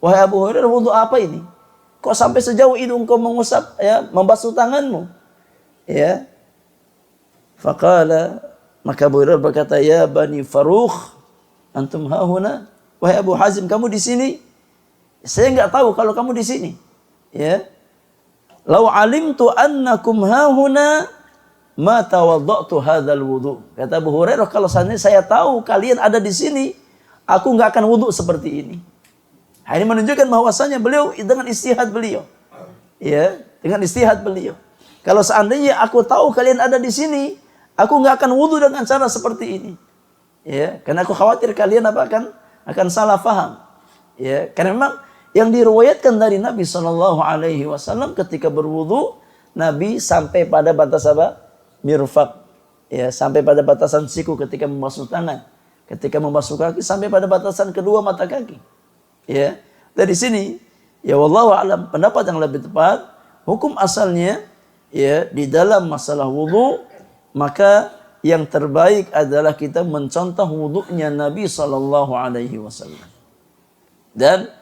Wahai Abu Hurairah, wudu apa ini? Kok sampai sejauh itu engkau mengusap ya, membasuh tanganmu? Ya. Faqala, maka Abu Hurairah berkata, ya Bani Farukh, antum hahuna? Wahai Abu Hazim, kamu di sini? Saya enggak tahu kalau kamu di sini. Ya. Lau alimtu annakum hahuna ma tawaddatu hadzal wudu. Kata Abu Hurairah, kalau seandainya saya tahu kalian ada di sini, aku enggak akan wudu seperti ini. Ini menunjukkan bahwasanya beliau dengan istihad beliau. Ya, dengan istihad beliau. Kalau seandainya aku tahu kalian ada di sini, aku enggak akan wudu dengan cara seperti ini. Ya, karena aku khawatir kalian akan salah faham. Ya, karena memang yang diriwayatkan dari Nabi sallallahu alaihi wasallam ketika berwudu, Nabi sampai pada batas apa? Mirfaq. Ya, sampai pada batasan siku ketika membasuh tangan. Ketika membasuh kaki sampai pada batasan kedua mata kaki. Ya, dari sini Ya wallahu alam, pendapat yang lebih tepat, hukum asalnya ya di dalam masalah wudu, maka yang terbaik adalah kita mencontoh wudunya Nabi sallallahu alaihi wasallam. Dan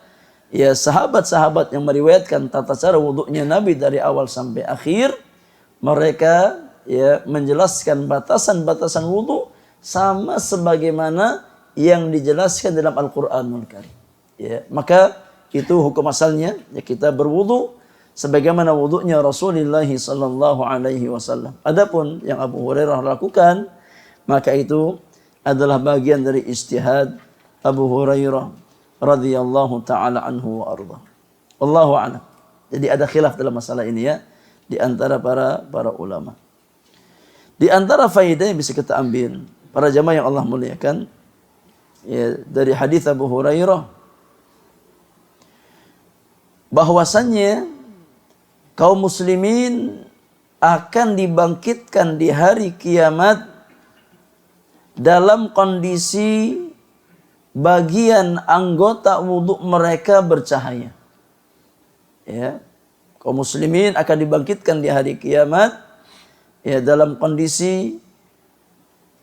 ya sahabat-sahabat yang meriwayatkan tata cara wudunya Nabi dari awal sampai akhir, mereka ya menjelaskan batasan-batasan wudu sama sebagaimana yang dijelaskan dalam Al-Qur'anul Karim. Ya, maka itu hukum asalnya, ya kita berwudu sebagaimana wudunya Rasulullah sallallahu alaihi wasallam. Adapun yang Abu Hurairah lakukan, maka itu adalah bagian dari ijtihad Abu Hurairah radhiyallahu taala anhu wa arda. Wallahu a'lam. Jadi ada khilaf dalam masalah ini ya di antara para ulama. Di antara faedah yang bisa kita ambil, para jamaah yang Allah muliakan, ya dari hadis Abu Hurairah bahwasannya kaum muslimin akan dibangkitkan di hari kiamat dalam kondisi bagian anggota wudhu mereka bercahaya. Ya, kaum muslimin akan dibangkitkan di hari kiamat ya dalam kondisi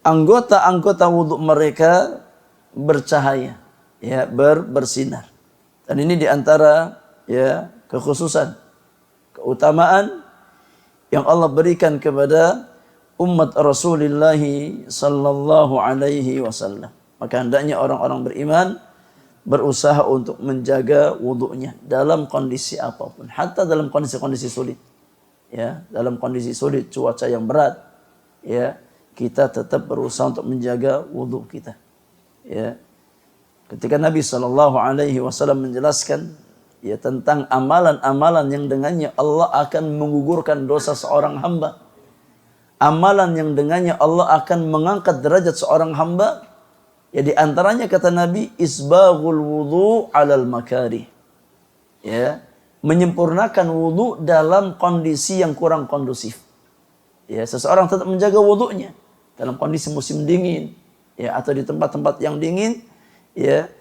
anggota-anggota wudhu mereka bercahaya, ya bersinar. Dan ini diantara ya kekhususan, keutamaan yang Allah berikan kepada umat Rasulullah sallallahu alaihi wasallam. Maka hendaknya orang-orang beriman berusaha untuk menjaga wudunya dalam kondisi apapun, hatta dalam kondisi-kondisi sulit. Ya, dalam kondisi sulit, cuaca yang berat, ya, kita tetap berusaha untuk menjaga wudu kita. Ya. Ketika Nabi sallallahu alaihi wasallam menjelaskan ya tentang amalan-amalan yang dengannya Allah akan menggugurkan dosa seorang hamba, amalan yang dengannya Allah akan mengangkat derajat seorang hamba, ya di antaranya kata Nabi isbaghul wudu 'alal makarih. Ya, menyempurnakan wudu dalam kondisi yang kurang kondusif. Ya, seseorang tetap menjaga wudunya dalam kondisi musim dingin, ya atau di tempat-tempat yang dingin, ya.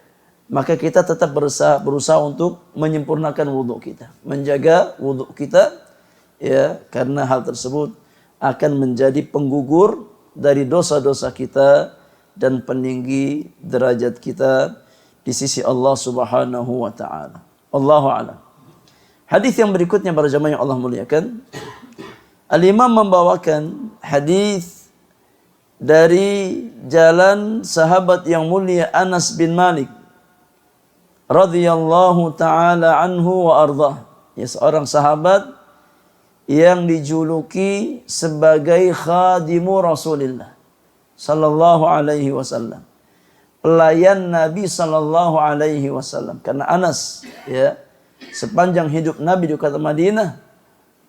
Maka kita tetap berusaha untuk menyempurnakan wudu kita, menjaga wudu kita, ya, karena hal tersebut akan menjadi penggugur dari dosa-dosa kita dan peninggi derajat kita di sisi Allah Subhanahu wa taala. Allahu a'lam. Hadis yang berikutnya para jamaah yang Allah muliakan, Al-Imam membawakan hadis dari jalan sahabat yang mulia Anas bin Malik radhiyallahu taala anhu wa ardhah. Ya, seorang sahabat yang dijuluki sebagai khadimu Rasulullah sallallahu alaihi wasallam, pelayan Nabi sallallahu alaihi wasallam. Karena Anas ya sepanjang hidup Nabi di kota Madinah,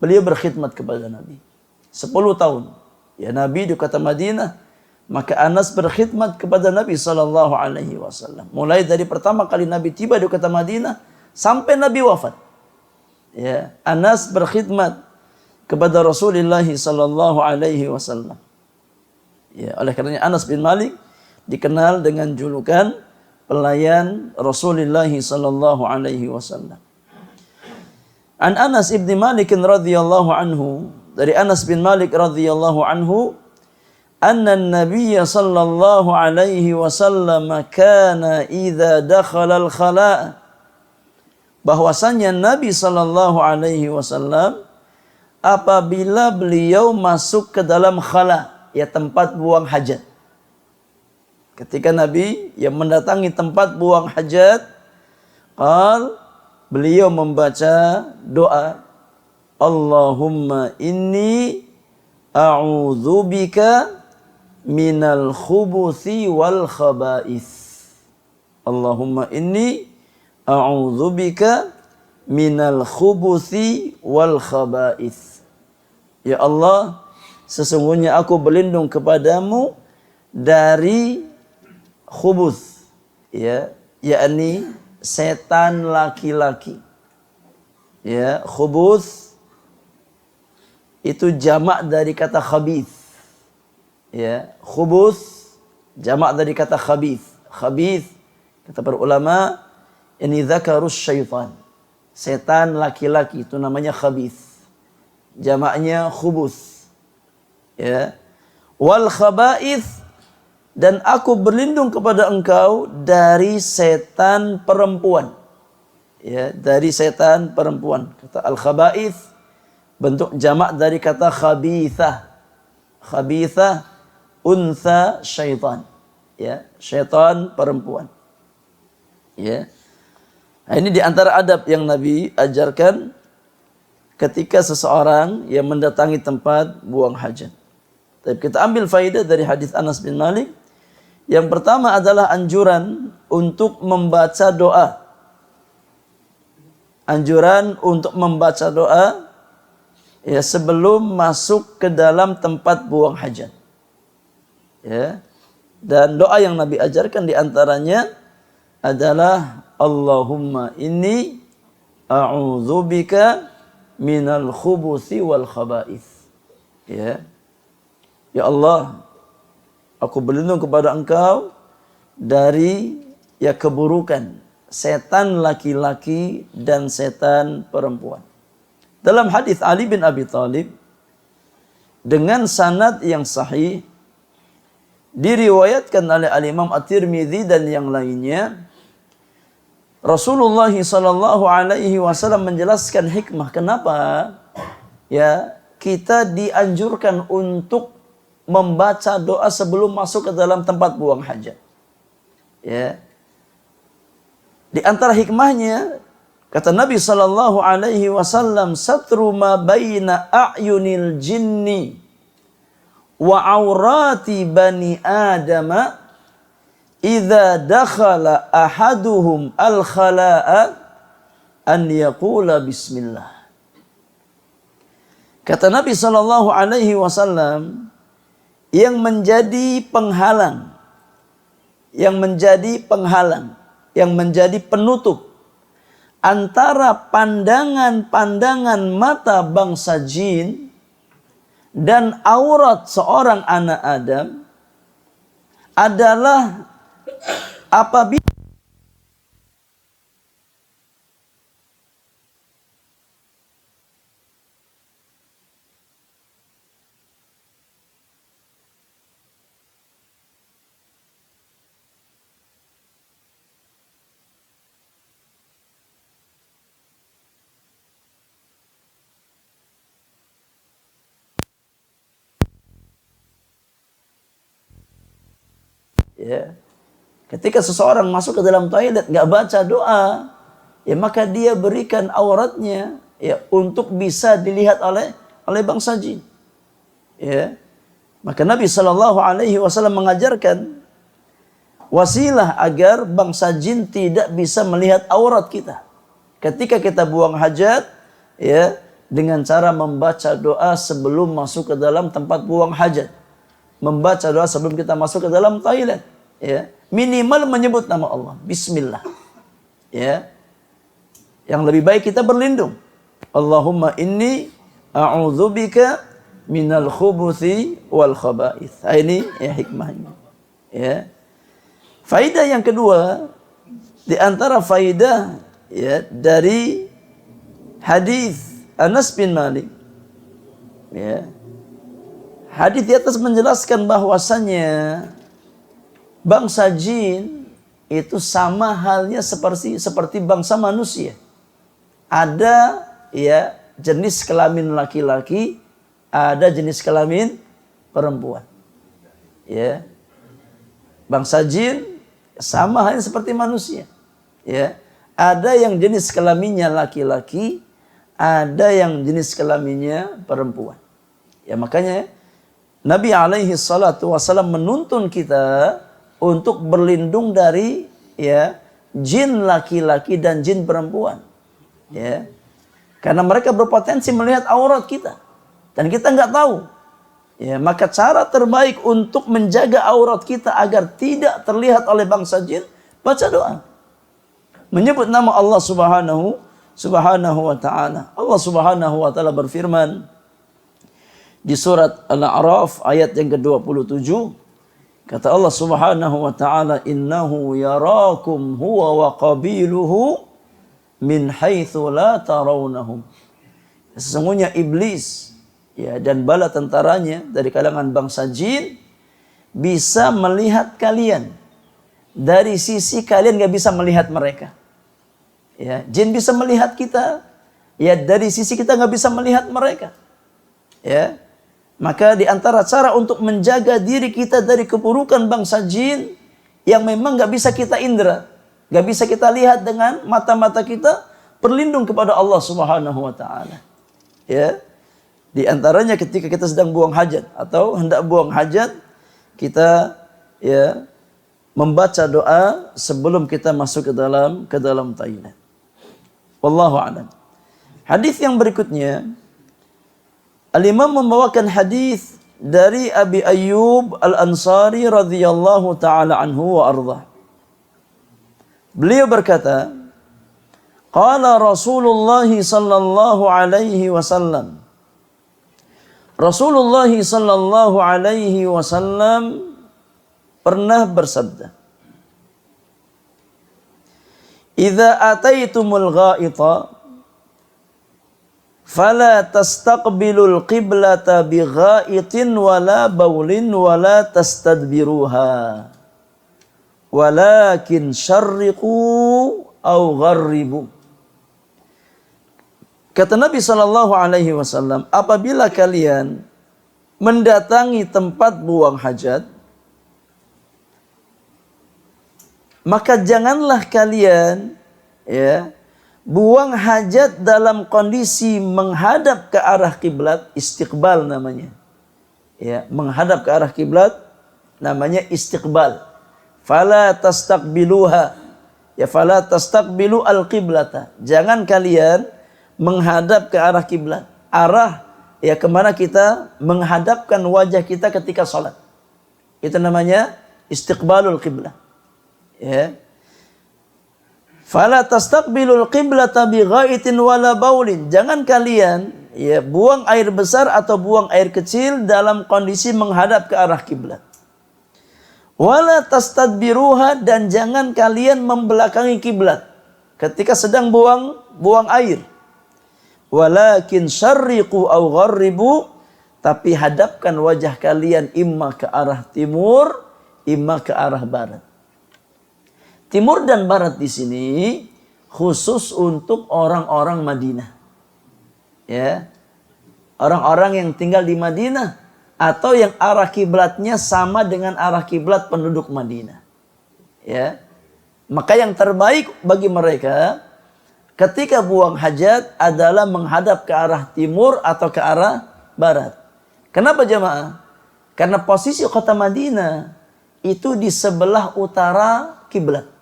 beliau berkhidmat kepada Nabi 10 tahun. Ya, Nabi di kota Madinah, maka Anas berkhidmat kepada Nabi sallallahu alaihi wasallam. Mulai dari pertama kali Nabi tiba di kota Madinah sampai Nabi wafat. Ya, Anas berkhidmat kepada Rasulullah sallallahu alaihi wasallam. Ya, oleh karenanya Anas bin Malik dikenal dengan julukan pelayan Rasulullah sallallahu alaihi wasallam. An Anas ibn Malik radhiyallahu anhu, dari Anas bin Malik radhiyallahu anhu, anna an-nabiy sallallahu alaihi wasallam kana idza dakhala al-khala', bahwasanya Nabi sallallahu alaihi wasallam apabila beliau masuk ke dalam khala', ya tempat buang hajat. Ketika Nabi yang mendatangi tempat buang hajat, beliau membaca doa, Allahumma inni a'udzubika minal khubuthi wal khaba'ith. Allahumma inni a'udzubika minal khubuthi wal khaba'ith. Ya Allah, sesungguhnya aku berlindung kepadamu dari khubuth, ya, yakni setan laki-laki. Ya, khubuth itu jamak dari kata khabith. Ya, khubuth jamak dari kata khabith. Khabith kata para ulama ini dzakarus syaitan. setan laki-laki, itu namanya khabith. Jamaknya khubus. Ya. Wal khaba'ith, dan aku berlindung kepada engkau dari setan perempuan. Ya, dari setan perempuan. Kata al khaba'ith bentuk jamak dari kata khabithah. Khabithah untha syaitan. Ya, syaitan perempuan. Ya. Nah, ini di antara adab yang Nabi ajarkan ketika seseorang yang mendatangi tempat buang hajat. Tapi kita ambil faidah dari hadis Anas bin Malik. Yang pertama adalah anjuran untuk membaca doa. Anjuran untuk membaca doa ya sebelum masuk ke dalam tempat buang hajat. Ya. Dan doa yang Nabi ajarkan diantaranya adalah Allahumma inni a'udzubika minal khubuthi wal khaba'ith. Ya. Ya Allah, aku berlindung kepada Engkau dari ya keburukan setan laki-laki dan setan perempuan. Dalam hadis Ali bin Abi Thalib dengan sanad yang sahih diriwayatkan oleh Al-Imam At-Tirmidzi dan yang lainnya, Rasulullah sallallahu alaihi wasallam menjelaskan hikmah kenapa ya kita dianjurkan untuk membaca doa sebelum masuk ke dalam tempat buang hajat. Ya. Di antara hikmahnya kata Nabi sallallahu alaihi wasallam, satru ma baina a'yunil jinni wa aurati bani adama idza dakhala ahaduhum al khala'a an yaqula bismillah. Kata Nabi sallallahu alaihi wasallam, yang menjadi penghalang, yang menjadi penutup antara pandangan-pandangan mata bangsa jin dan aurat seorang anak Adam adalah apabila ya, ketika seseorang masuk ke dalam toilet nggak baca doa, ya maka dia berikan auratnya ya untuk bisa dilihat oleh bangsa jin. Ya. Maka Nabi sallallahu alaihi wasallam mengajarkan wasilah agar bangsa jin tidak bisa melihat aurat kita ketika kita buang hajat, ya, dengan cara membaca doa sebelum masuk ke dalam tempat buang hajat. Membaca doa sebelum kita masuk ke dalam toilet, ya. Minimal menyebut nama Allah, bismillah. Ya. Yang lebih baik kita berlindung. Allahumma inni a'udzubika minal khubuthi wal khaba'ith. Ini ya hikmahnya. Ya. Faidah yang kedua di antara faidah ya dari hadis Anas bin Malik. Ya. Hadis di atas menjelaskan bahwasannya bangsa jin itu sama halnya seperti bangsa manusia. Ada ya jenis kelamin laki-laki, ada jenis kelamin perempuan. Ya. Bangsa jin sama halnya seperti manusia. Ya. Ada yang jenis kelaminnya laki-laki, ada yang jenis kelaminnya perempuan. Ya makanya Nabi alaihi salatu wasallam menuntun kita untuk berlindung dari ya jin laki-laki dan jin perempuan. Ya. Karena mereka berpotensi melihat aurat kita dan kita nggak tahu. Ya, maka cara terbaik untuk menjaga aurat kita agar tidak terlihat oleh bangsa jin, baca doa. Menyebut nama Allah Subhanahu wa taala. Allah Subhanahu wa taala berfirman di surat Al-A'raf ayat yang ke-27, kata Allah Subhanahu wa taala, innahu yarakum huwa wa qabiluhu min haitsu la tarawnahum. Sesungguhnya iblis ya dan bala tentaranya dari kalangan bangsa jin bisa melihat kalian dari sisi kalian gak bisa melihat mereka. Ya, jin bisa melihat kita, ya dari sisi kita gak bisa melihat mereka. Ya, maka di antara cara untuk menjaga diri kita dari keburukan bangsa jin yang memang gak bisa kita indra, gak bisa kita lihat dengan mata-mata kita, berlindung kepada Allah Subhanahu wa taala. Ya. Di antaranya ketika kita sedang buang hajat atau hendak buang hajat, kita ya membaca doa sebelum kita masuk ke dalam toilet. Wallahu a'lam. Hadis yang berikutnya, Al-Imam membawakan hadis dari Abi Ayyub Al-Ansari radhiyallahu taala anhu wa ardhah. Beliau berkata, qala Rasulullah sallallahu alaihi wasallam, Rasulullah sallallahu alaihi wasallam pernah bersabda, "Idza ataitumul ghaita fala tastaqbilul qiblata bighaitin wala baulin wala tastadbiruha walakin syarriqu aw gharribu." Kata Nabi sallallahu alaihi wasallam, apabila kalian mendatangi tempat buang hajat, maka janganlah kalian ya buang hajat dalam kondisi menghadap ke arah kiblat, istiqbal namanya. Ya, menghadap ke arah kiblat namanya istiqbal. Fala tastaqbiluha. Ya, fala tastaqbilu al-qiblata. Jangan kalian menghadap ke arah kiblat. Arah ya kemana kita menghadapkan wajah kita ketika sholat. Itu namanya istiqbalul qiblah. Ya. Fala tastaqbilul qiblata bighaitin wala baulin. Jangan kalian ya buang air besar atau buang air kecil dalam kondisi menghadap ke arah kiblat. Wala tastadbiruha, dan jangan kalian membelakangi kiblat ketika sedang buang air. Walakin syarriqu aw gharribu, tapi hadapkan wajah kalian imma ke arah timur, imma ke arah barat. Timur dan barat di sini khusus untuk orang-orang Madinah. Ya. Orang-orang yang tinggal di Madinah atau yang arah kiblatnya sama dengan arah kiblat penduduk Madinah. Ya. Maka yang terbaik bagi mereka ketika buang hajat adalah menghadap ke arah timur atau ke arah barat. Kenapa jemaah? Karena posisi kota Madinah itu di sebelah utara kiblat.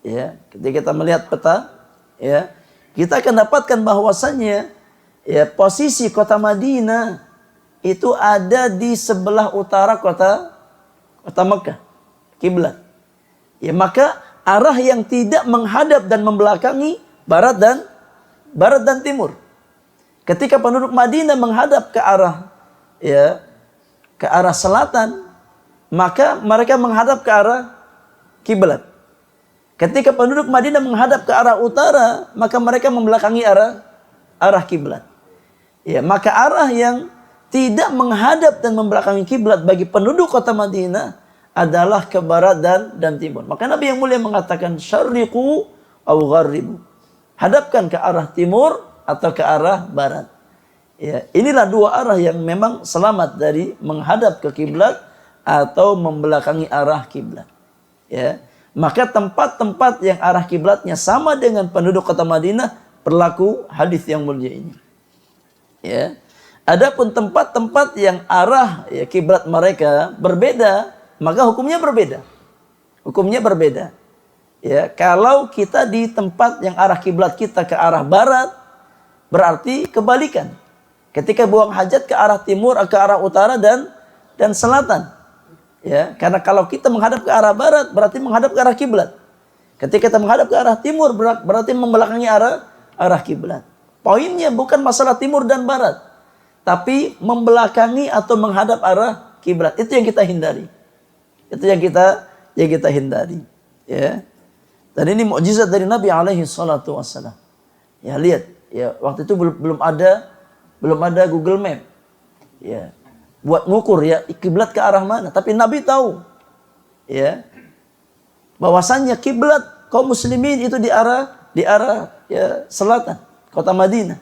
Ya, ketika kita melihat peta, ya, kita akan dapatkan bahwasannya ya posisi kota Madinah itu ada di sebelah utara kota Mekah, kiblat. Ya, maka arah yang tidak menghadap dan membelakangi barat dan timur. Ketika penduduk Madinah menghadap ke arah selatan, maka mereka menghadap ke arah kiblat. Ketika penduduk Madinah menghadap ke arah utara, maka mereka membelakangi arah kiblat. Ya, maka arah yang tidak menghadap dan membelakangi kiblat bagi penduduk kota Madinah adalah ke barat dan timur. Maka Nabi yang mulia mengatakan syarriqu aw gharribu. Hadapkan ke arah timur atau ke arah barat. Ya, inilah dua arah yang memang selamat dari menghadap ke kiblat atau membelakangi arah kiblat. Ya, maka tempat-tempat yang arah kiblatnya sama dengan penduduk kota Madinah berlaku hadis yang mulia ini. Ya. Adapun tempat-tempat yang arah kiblat mereka berbeda, maka hukumnya berbeda. Hukumnya berbeda. Ya, kalau kita di tempat yang arah kiblat kita ke arah barat, berarti kebalikan. Ketika buang hajat ke arah timur, ke arah utara dan selatan. Ya, karena kalau kita menghadap ke arah barat berarti menghadap ke arah kiblat. Ketika kita menghadap ke arah timur berarti membelakangi arah kiblat. Poinnya bukan masalah timur dan barat, tapi membelakangi atau menghadap arah kiblat. Itu yang kita hindari. Itu yang kita hindari. Ya. Dan ini mukjizat dari Nabi alaihi salatu wassalam. Ya lihat, ya waktu itu belum ada Google Map. Ya, buat ngukur ya kiblat ke arah mana, tapi Nabi tahu. Ya. Bahwasannya kiblat kaum muslimin itu di arah ya selatan, kota Madinah.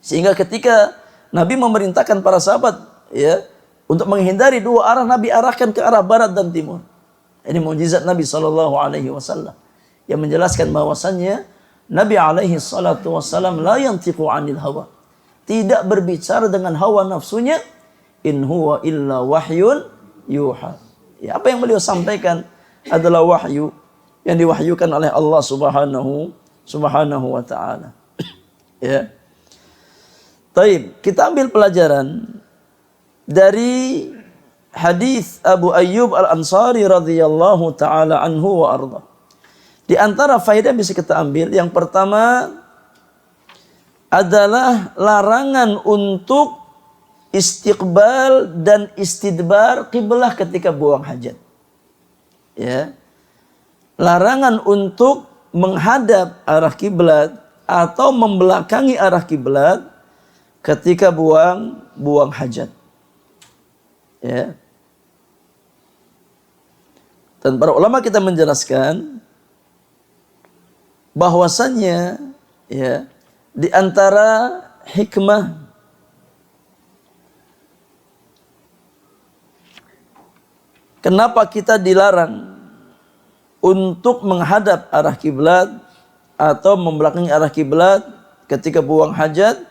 Sehingga ketika Nabi memerintahkan para sahabat ya untuk menghindari dua arah, Nabi arahkan ke arah barat dan timur. Ini mukjizat Nabi sallallahu alaihi wasallam yang menjelaskan bahwasannya Nabi alaihi salatu wasallam la yantiqu 'anil hawa. Tidak berbicara dengan hawa nafsunya. In huwa illa wahyun yuha. Ya, apa yang beliau sampaikan adalah wahyu yang diwahyukan oleh Allah Subhanahu wa taala. Ya. Baik, kita ambil pelajaran dari hadis Abu Ayyub Al-Ansari radhiyallahu taala anhu wa arda. Di antara faedah yang bisa kita ambil, yang pertama adalah larangan untuk istiqbal dan istidbar kiblah ketika buang hajat. Ya. Larangan untuk menghadap arah kiblat atau membelakangi arah kiblat ketika buang hajat. Ya. Dan para ulama kita menjelaskan bahwasannya ya di antara hikmah kenapa kita dilarang untuk menghadap arah kiblat atau membelakangi arah kiblat ketika buang hajat,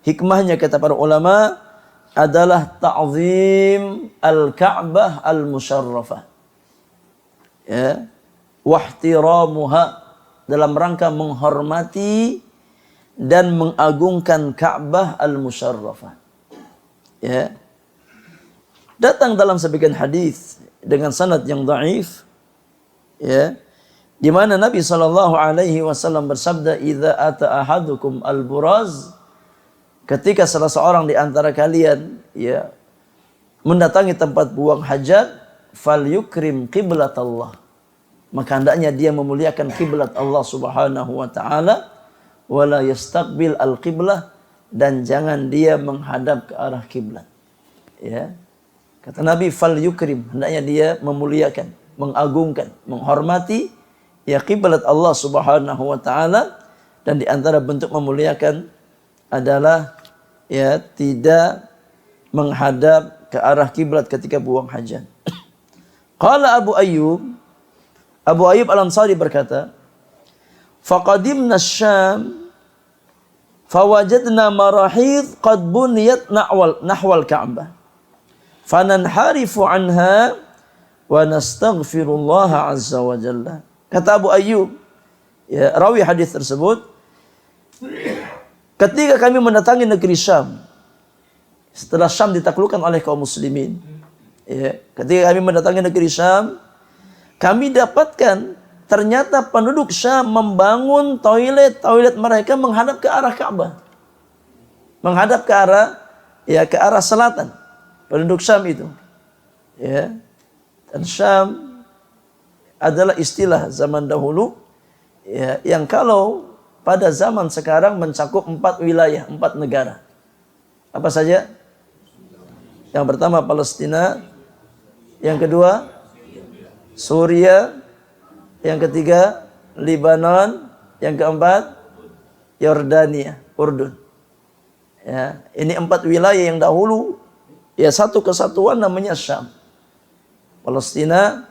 hikmahnya kata para ulama adalah ta'zim al-Ka'bah al-Musyarrafah. Ya, wahtiramuha, dalam rangka menghormati dan mengagungkan Ka'bah al-Musyarrafah. Ya. Datang dalam sebagian hadis dengan sanad yang dhaif, ya, di mana Nabi sallallahu alaihi wasallam bersabda, "Idza ata ahadukum al-buraz," ketika salah seorang di antara kalian ya mendatangi tempat buang hajat, falyukrim qiblatallah, maka hendaknya dia memuliakan kiblat Allah Subhanahu wa taala, wala yastaqbil al-qiblah, dan jangan dia menghadap ke arah kiblat. Ya. Kata Nabi, falyukrim, hendaknya dia memuliakan, mengagungkan, menghormati ya kiblat Allah Subhanahu wa taala, dan di antara bentuk memuliakan adalah ya tidak menghadap ke arah kiblat ketika buang hajat. Qala Abu Ayyub Al-Ansari berkata, faqadimna Syam fawajadna marahid qad buniyat nahwal Ka'bah fananharifu anha wa nastaghfirullah azza wa jalla. Kata Abu Ayyub, ya, rawi hadis tersebut, ketika kami mendatangi negeri Syam, setelah Syam ditaklukkan oleh kaum muslimin, ya, ketika kami mendatangi negeri Syam, kami dapatkan ternyata penduduk Syam membangun toilet mereka menghadap ke arah Ka'bah. Menghadap ke arah selatan. Penduduk Syam itu. Ya. Dan Syam adalah istilah zaman dahulu ya, yang kalau pada zaman sekarang mencakup 4 wilayah, 4 negara. Apa saja? Yang pertama Palestina, yang kedua Suriah, yang ketiga Lebanon, yang keempat Yordania, Urdun. Ya, ini 4 wilayah yang dahulu ya satu kesatuan namanya Syam. Palestina,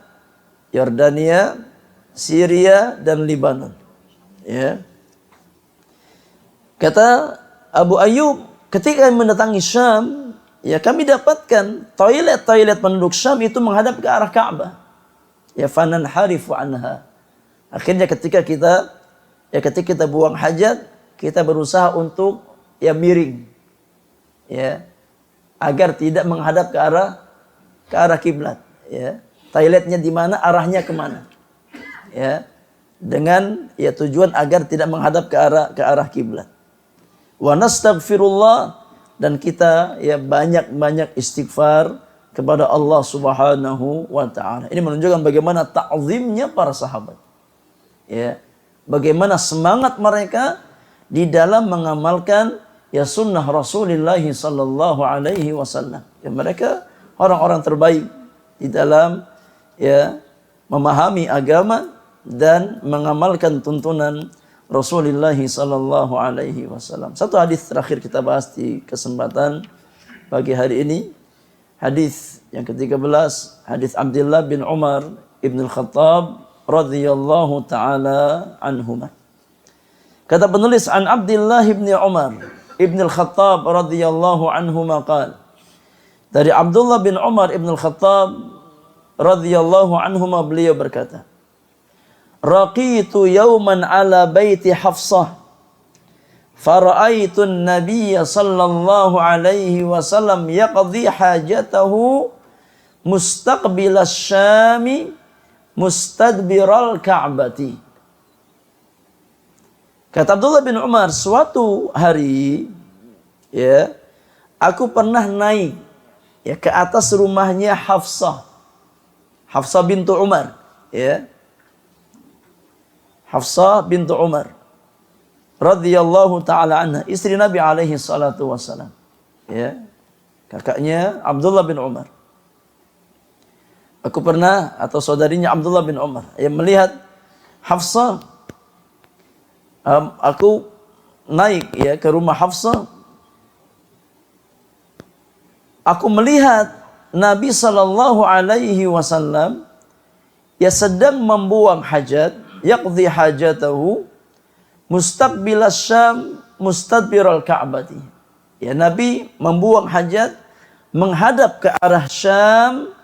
Yordania, Syria dan Lebanon. Ya. Kata Abu Ayyub, ketika kami mendatangi Syam, ya kami dapatkan toilet penduduk Syam itu menghadap ke arah Ka'bah. Ya fanan harifu anha. Akhirnya ketika kita buang hajat, kita berusaha untuk ya miring. Ya. Agar tidak menghadap ke arah kiblat, ya. Toiletnya di mana, arahnya kemana. Ya. Dengan ya tujuan agar tidak menghadap ke arah kiblat. Wa nastaghfirullah, dan kita ya banyak istighfar kepada Allah Subhanahu wa taala. Ini menunjukkan bagaimana ta'zimnya para sahabat. Ya, bagaimana semangat mereka di dalam mengamalkan ya sunnah Rasulullah sallallahu alaihi wasallam. Ya, mereka orang-orang terbaik di dalam ya memahami agama dan mengamalkan tuntunan Rasulullah sallallahu alaihi wasallam. Satu hadis terakhir kita bahas di kesempatan pagi hari ini. Hadis yang ke-13, hadis Abdullah bin Umar ibn al-Khattab radhiyallahu taala anhuma. Kata penulis, an Abdullah bin Umar ibn al-Khattab radhiyallahu anhuma qala, dari Abdullah bin Umar ibn al-Khattab radhiyallahu anhuma beliau berkata, raqitu yawman ala baiti Hafsah fara'aitu an-nabiyya sallallahu alaihi wasallam yaqdi hajatahu mustaqbilas Syami mustadbiral Ka'bati. Kata Abdullah bin Umar, suatu hari ya aku pernah naik ya ke atas rumahnya Hafsah bintu Umar, ya. Hafsah bintu Umar radhiyallahu taala anha, istri Nabi alaihi salatu wasalam, ya. Kakaknya Abdullah bin Umar. Aku pernah, atau saudarinya Abdullah bin Umar, yang melihat Hafsah. Aku naik ya ke rumah Hafsah. Aku melihat Nabi sallallahu alaihi wasallam ya sedang membuang hajat, yaqdi hajatahu mustaqbilas Syam mustadbiral Ka'bati. Ya, Nabi membuang hajat menghadap ke arah Syam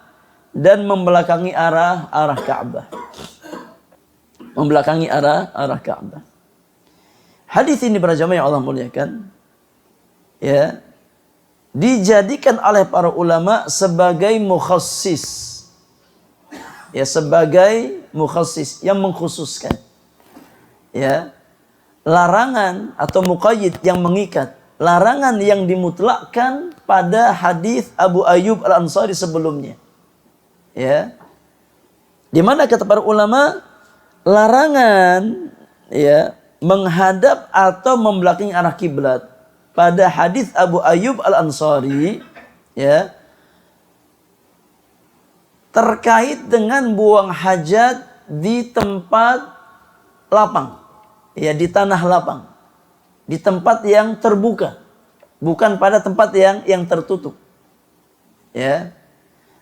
dan membelakangi arah Ka'bah. Membelakangi arah Ka'bah. Hadis ini para jamaah yang Allah muliakan, ya, dijadikan oleh para ulama sebagai mukhassis. Ya, sebagai mukhassis yang mengkhususkan. Ya. Larangan atau muqayyid yang mengikat, larangan yang dimutlakkan pada hadis Abu Ayyub Al-Ansari sebelumnya. Ya. Di mana kata para ulama, larangan ya menghadap atau membelakangi arah kiblat pada hadis Abu Ayyub Al-Ansari ya terkait dengan buang hajat di tempat lapang, ya, di tanah lapang, di tempat yang terbuka, bukan pada tempat yang tertutup. Ya.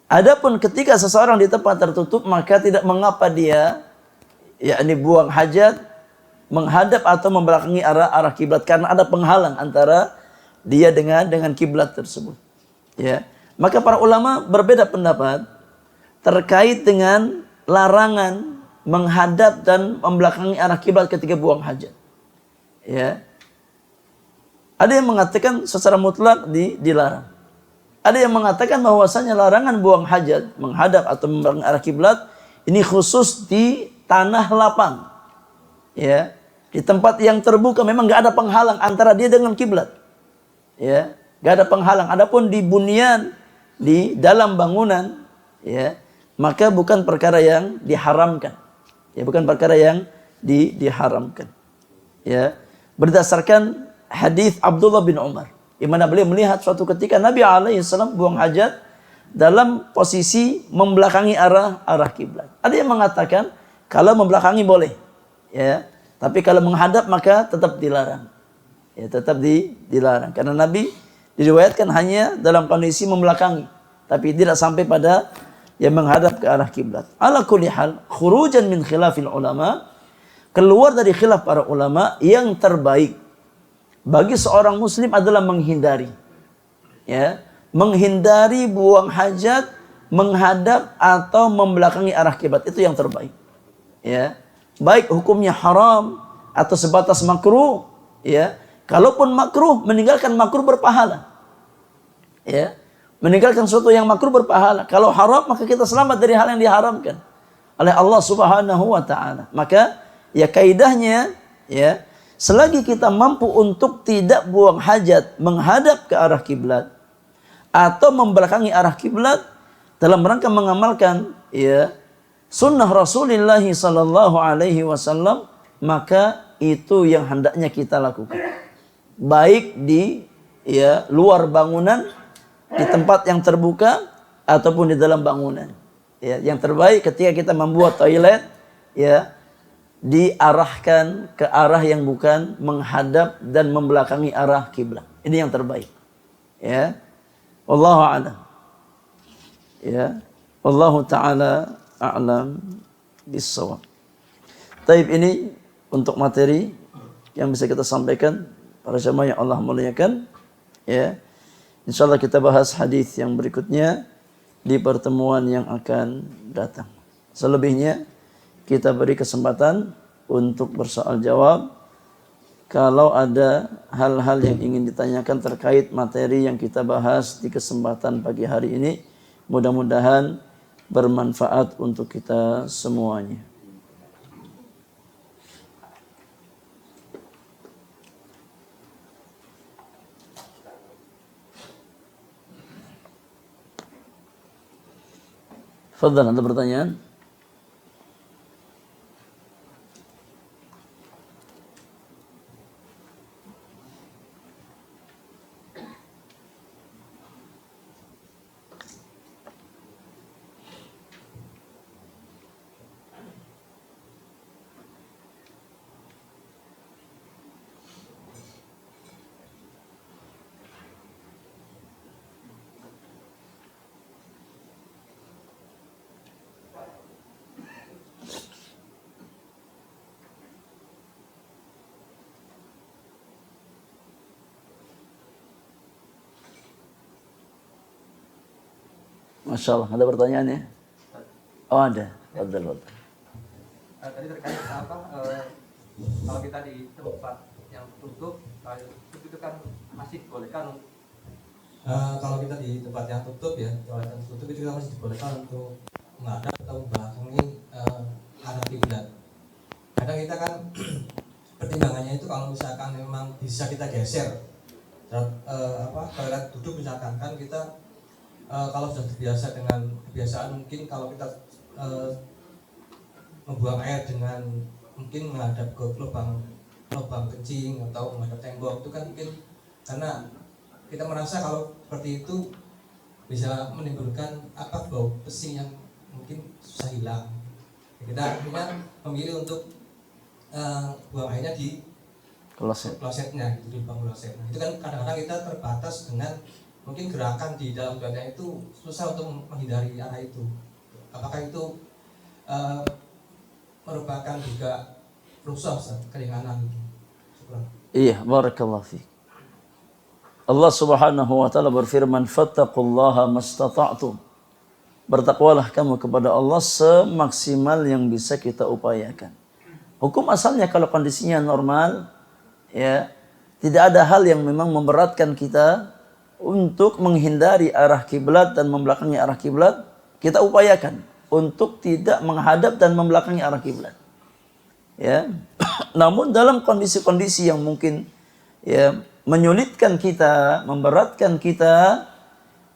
Adapun ketika seseorang di tempat tertutup, maka tidak mengapa dia yakni buang hajat menghadap atau membelakangi arah kiblat, karena ada penghalang antara dia dengan kiblat tersebut. Ya. Maka para ulama berbeda pendapat terkait dengan larangan menghadap dan membelakangi arah kiblat ketika buang hajat. Ya. Ada yang mengatakan secara mutlak dilarang. Ada yang mengatakan bahwasanya larangan buang hajat menghadap atau membelakangi arah kiblat ini khusus di tanah lapang. Ya, di tempat yang terbuka memang enggak ada penghalang antara dia dengan kiblat. Ya, enggak ada penghalang. Adapun di bunyan, di dalam bangunan, ya, maka bukan perkara yang diharamkan. Ya, bukan perkara yang diharamkan. Ya, berdasarkan hadis Abdullah bin Umar, di mana beliau melihat suatu ketika Nabi alaihissalam buang hajat dalam posisi membelakangi arah kiblat. Ada yang mengatakan kalau membelakangi boleh, ya, tapi kalau menghadap maka tetap dilarang. Ya, tetap dilarang karena Nabi diriwayatkan hanya dalam kondisi membelakangi, tapi tidak sampai pada yang menghadap ke arah kiblat. Ala kulli hal, khurujan min khilafil ulama, keluar dari khilaf para ulama, yang terbaik bagi seorang muslim adalah menghindari, ya, menghindari buang hajat menghadap atau membelakangi arah kiblat, itu yang terbaik. Ya, baik hukumnya haram atau sebatas makruh, ya. Kalaupun makruh, meninggalkan makruh berpahala. Ya, meninggalkan sesuatu yang makruh berpahala. Kalau haram, maka kita selamat dari hal yang diharamkan oleh Allah Subhanahu wa taala. Maka ya kaidahnya, ya, selagi kita mampu untuk tidak buang hajat menghadap ke arah kiblat atau membelakangi arah kiblat dalam rangka mengamalkan, ya, sunnah Rasulullah sallallahu alaihi wasallam, maka itu yang hendaknya kita lakukan. Baik di luar bangunan, di tempat yang terbuka ataupun di dalam bangunan. Ya, yang terbaik ketika kita membuat toilet, diarahkan ke arah yang bukan menghadap dan membelakangi arah kiblat. Ini yang terbaik. Ya. Wallahu a'lam. Ya. Wallahu taala a'lam bis-shawab. Taib, ini untuk materi yang bisa kita sampaikan para jemaah yang Allah muliakan. Ya. Insyaallah kita bahas hadis yang berikutnya di pertemuan yang akan datang. Selebihnya kita beri kesempatan untuk bersoal jawab. Kalau ada hal-hal yang ingin ditanyakan terkait materi yang kita bahas di kesempatan pagi hari ini, mudah-mudahan bermanfaat untuk kita semuanya. Fadhal, ada pertanyaan? Masya Allah, ada pertanyaan ya? Oh ada, betul. Tadi terkait kalau kita di tempat yang tutup, itu kan masih dibolehkan. Kalau kita di tempat yang tutup toilet yang tutup itu kita masih dibolehkan untuk menghadap atau membelakangi arah kiblat. Kadang kita kan pertimbangannya itu kalau misalkan memang bisa kita geser, toilet duduk misalkan kan kita kalau sudah terbiasa dengan kebiasaan, mungkin kalau kita membuang air dengan mungkin menghadap ke lubang kencing atau menghadap tembok, itu kan mungkin karena kita merasa kalau seperti itu bisa menimbulkan bau pesing yang mungkin susah hilang. Kita akhirnya memilih untuk buang airnya di klosetnya, gitu, di lubang klosetnya. Itu kan kadang-kadang kita terbatas dengan mungkin gerakan di dalam toiletnya itu susah untuk menghindari arah itu. Apakah itu merupakan juga rukhsah, keringanan itu? Iya, barakallahu fiik. Allah Subhanahu wa taala berfirman, "Fattaqullaha mastata'tum." Bertakwalah kamu kepada Allah semaksimal yang bisa kita upayakan. Hukum asalnya kalau kondisinya normal, tidak ada hal yang memang memberatkan kita untuk menghindari arah kiblat dan membelakangi arah kiblat. Kita upayakan untuk tidak menghadap dan membelakangi arah kiblat. Ya. Namun dalam kondisi-kondisi yang mungkin menyulitkan kita, memberatkan kita,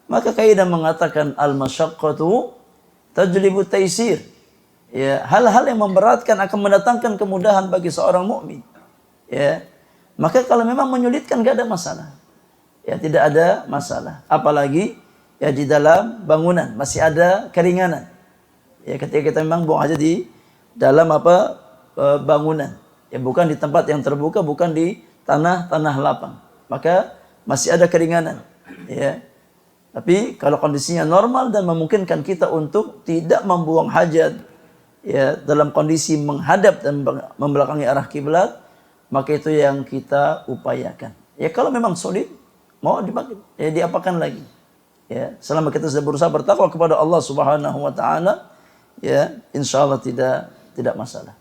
maka kaidah mengatakan al-masyaqqatu tajlibu taisir. Ya, hal-hal yang memberatkan akan mendatangkan kemudahan bagi seorang mukmin. Ya. Maka kalau memang menyulitkan enggak ada masalah. Ya, tidak ada masalah. Apalagi di dalam bangunan masih ada keringanan. Ya, ketika kita memang buang aja di dalam bangunan. Ya, bukan di tempat yang terbuka, bukan di tanah lapang. Maka masih ada keringanan. Ya. Tapi kalau kondisinya normal dan memungkinkan kita untuk tidak membuang hajat, dalam kondisi menghadap dan membelakangi arah kiblat, maka itu yang kita upayakan. Ya, kalau memang sulit, mau diapakan lagi. Ya, selama kita sudah berusaha bertakwa kepada Allah Subhanahu wa taala, insyaallah tidak masalah.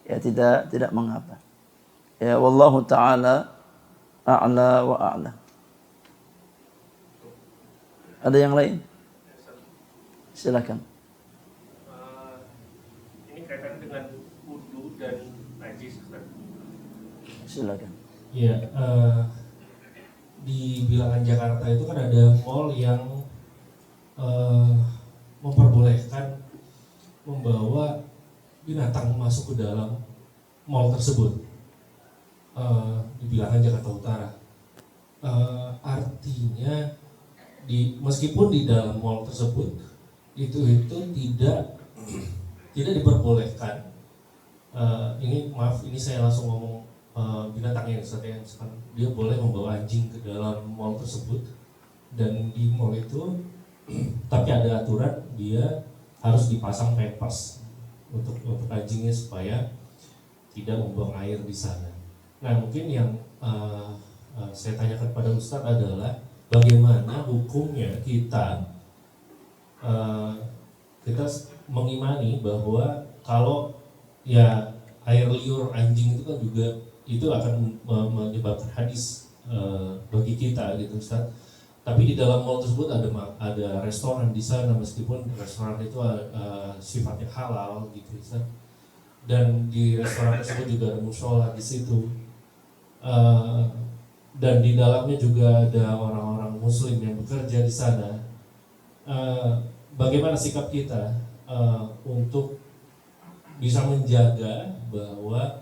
Ya, tidak mengapa. Ya, wallahu taala a'la wa a'la. Ada yang lain? Silakan. Ini kaitan dengan wudu dan najis, Ustaz. Silakan. Iya, di bilangan Jakarta itu kan ada mall yang memperbolehkan membawa binatang masuk ke dalam mall tersebut di bilangan Jakarta Utara. Artinya meskipun di dalam mall tersebut itu tidak diperbolehkan. Ini maaf, ini saya langsung ngomong binatangnya ya, dia boleh membawa anjing ke dalam mall tersebut, dan di mall itu tapi ada aturan dia harus dipasang pampers untuk anjingnya supaya tidak membuang air di sana. Nah, mungkin yang saya tanyakan pada Ustadz adalah bagaimana hukumnya kita mengimani bahwa kalau ya air liur anjing itu kan juga itu akan menyebabkan hadis bagi kita gitu Ustaz. Tapi di dalam mall tersebut ada restoran di sana, meskipun restoran itu sifatnya halal gitu Ustaz. Dan di restoran tersebut juga ada mushola di situ. Dan di dalamnya juga ada orang-orang muslim yang bekerja di sana. Bagaimana sikap kita untuk bisa menjaga bahwa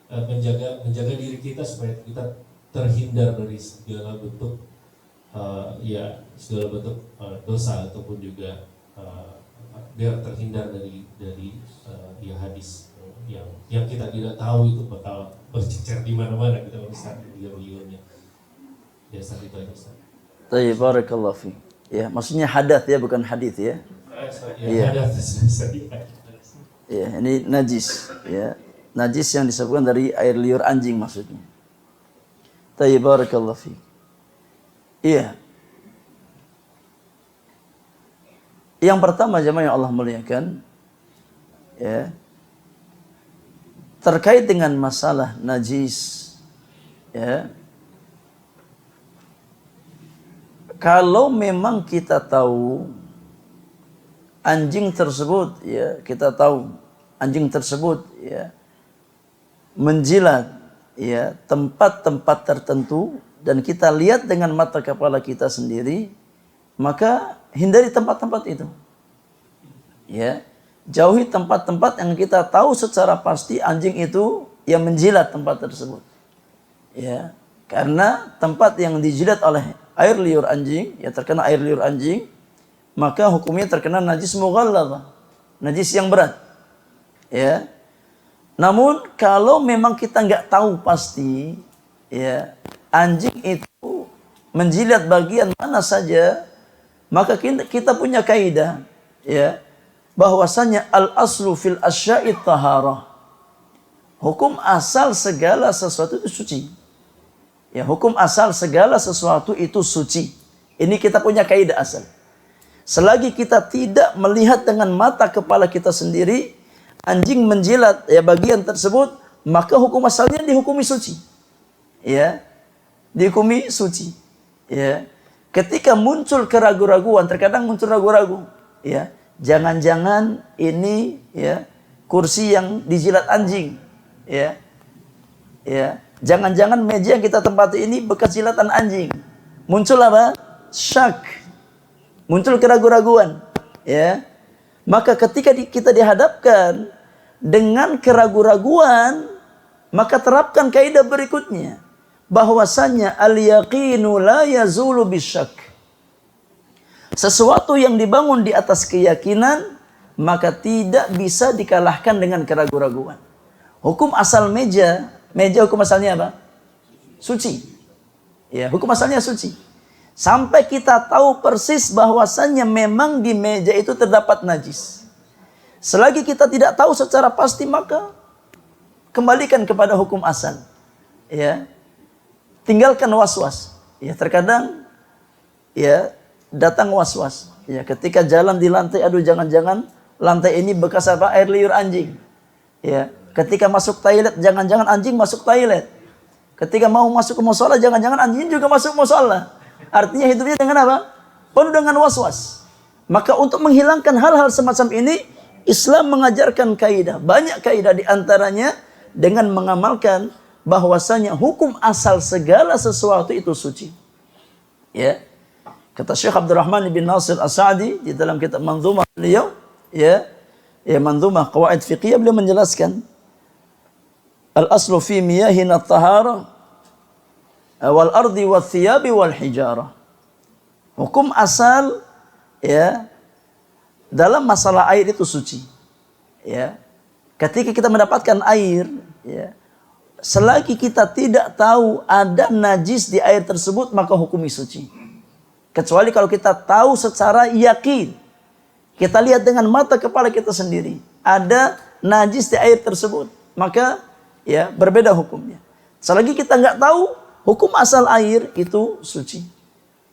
menjaga diri kita supaya kita terhindar dari segala bentuk dosa, ataupun juga biar terhindar dari hadis yang kita tidak tahu itu bakal bercecer di mana-mana, kita bisa liur-liurnya. Ya, itu aja Ustaz. Baik, barakallahu fi. Ya, maksudnya hadas ya, bukan hadis ya. Ya, hadas. Ya, ini najis ya. Najis yang disebutkan dari air liur anjing maksudnya. Tayyib, barakallahu fi. Iya. Yang pertama jemaah yang Allah muliakan ya, terkait dengan masalah najis ya. Kalau memang kita tahu anjing tersebut ya, kita tahu anjing tersebut ya menjilat ya tempat-tempat tertentu, dan kita lihat dengan mata kepala kita sendiri, maka hindari tempat-tempat itu. Ya, jauhi tempat-tempat yang kita tahu secara pasti anjing itu yang menjilat tempat tersebut. Ya, karena tempat yang dijilat oleh air liur anjing, ya terkena air liur anjing, maka hukumnya terkena najis mughalladhah, najis yang berat. Ya. Namun kalau memang kita nggak tahu pasti, ya anjing itu menjilat bagian mana saja, maka kita punya kaidah, ya bahwasanya al aslu fil asya'i taharah. Hukum asal segala sesuatu itu suci. Ya, hukum asal segala sesuatu itu suci. Ini kita punya kaidah asal. Selagi kita tidak melihat dengan mata kepala kita sendiri anjing menjilat ya bagian tersebut, maka hukum asalnya dihukumi suci. Ya. Dihukumi suci. Ya. Ketika muncul keraguan-raguan, terkadang muncul ragu-ragu, ya. Jangan-jangan ini ya kursi yang dijilat anjing, ya. Ya. Jangan-jangan meja yang kita tempati ini bekas jilatan anjing. Muncul apa? Syak. Muncul keraguan-raguan, ya. Maka ketika kita dihadapkan dengan keraguan-raguan, maka terapkan kaidah berikutnya, bahwasanya al-yaqinu la yazulu bisyak. Sesuatu yang dibangun di atas keyakinan, maka tidak bisa dikalahkan dengan keraguan-raguan. Hukum asal meja hukum asalnya apa? Suci. Ya, hukum asalnya suci. Sampai kita tahu persis bahwasannya memang di meja itu terdapat najis. Selagi kita tidak tahu secara pasti, maka kembalikan kepada hukum asal. Ya. Tinggalkan was-was. Ya, terkadang ya datang was-was. Ya, ketika jalan di lantai, aduh jangan-jangan lantai ini bekas apa? Air liur anjing. Ya, ketika masuk toilet, jangan-jangan anjing masuk toilet. Ketika mau masuk ke mushola, jangan-jangan anjing juga masuk mushola. Artinya hidupnya dengan apa? Penuh dengan was-was. Maka untuk menghilangkan hal-hal semacam ini, Islam mengajarkan kaidah. Banyak kaidah, di antaranya dengan mengamalkan bahwasanya hukum asal segala sesuatu itu suci. Ya. Kata Syekh Abdurrahman bin Nasir As-Sa'di di dalam kitab Manzumah beliau, ya, ya manzumah qawaid fiqhiyah, beliau menjelaskan al-aslu fi miyahin at-tahara wal ardi wal thiyabi wal hijara. Hukum asal ya dalam masalah air itu suci. Ya. Ketika kita mendapatkan air, ya, selagi kita tidak tahu ada najis di air tersebut, maka hukumnya suci. Kecuali kalau kita tahu secara yakin, kita lihat dengan mata kepala kita sendiri, ada najis di air tersebut, maka ya berbeda hukumnya. Selagi kita nggak tahu, hukum asal air itu suci.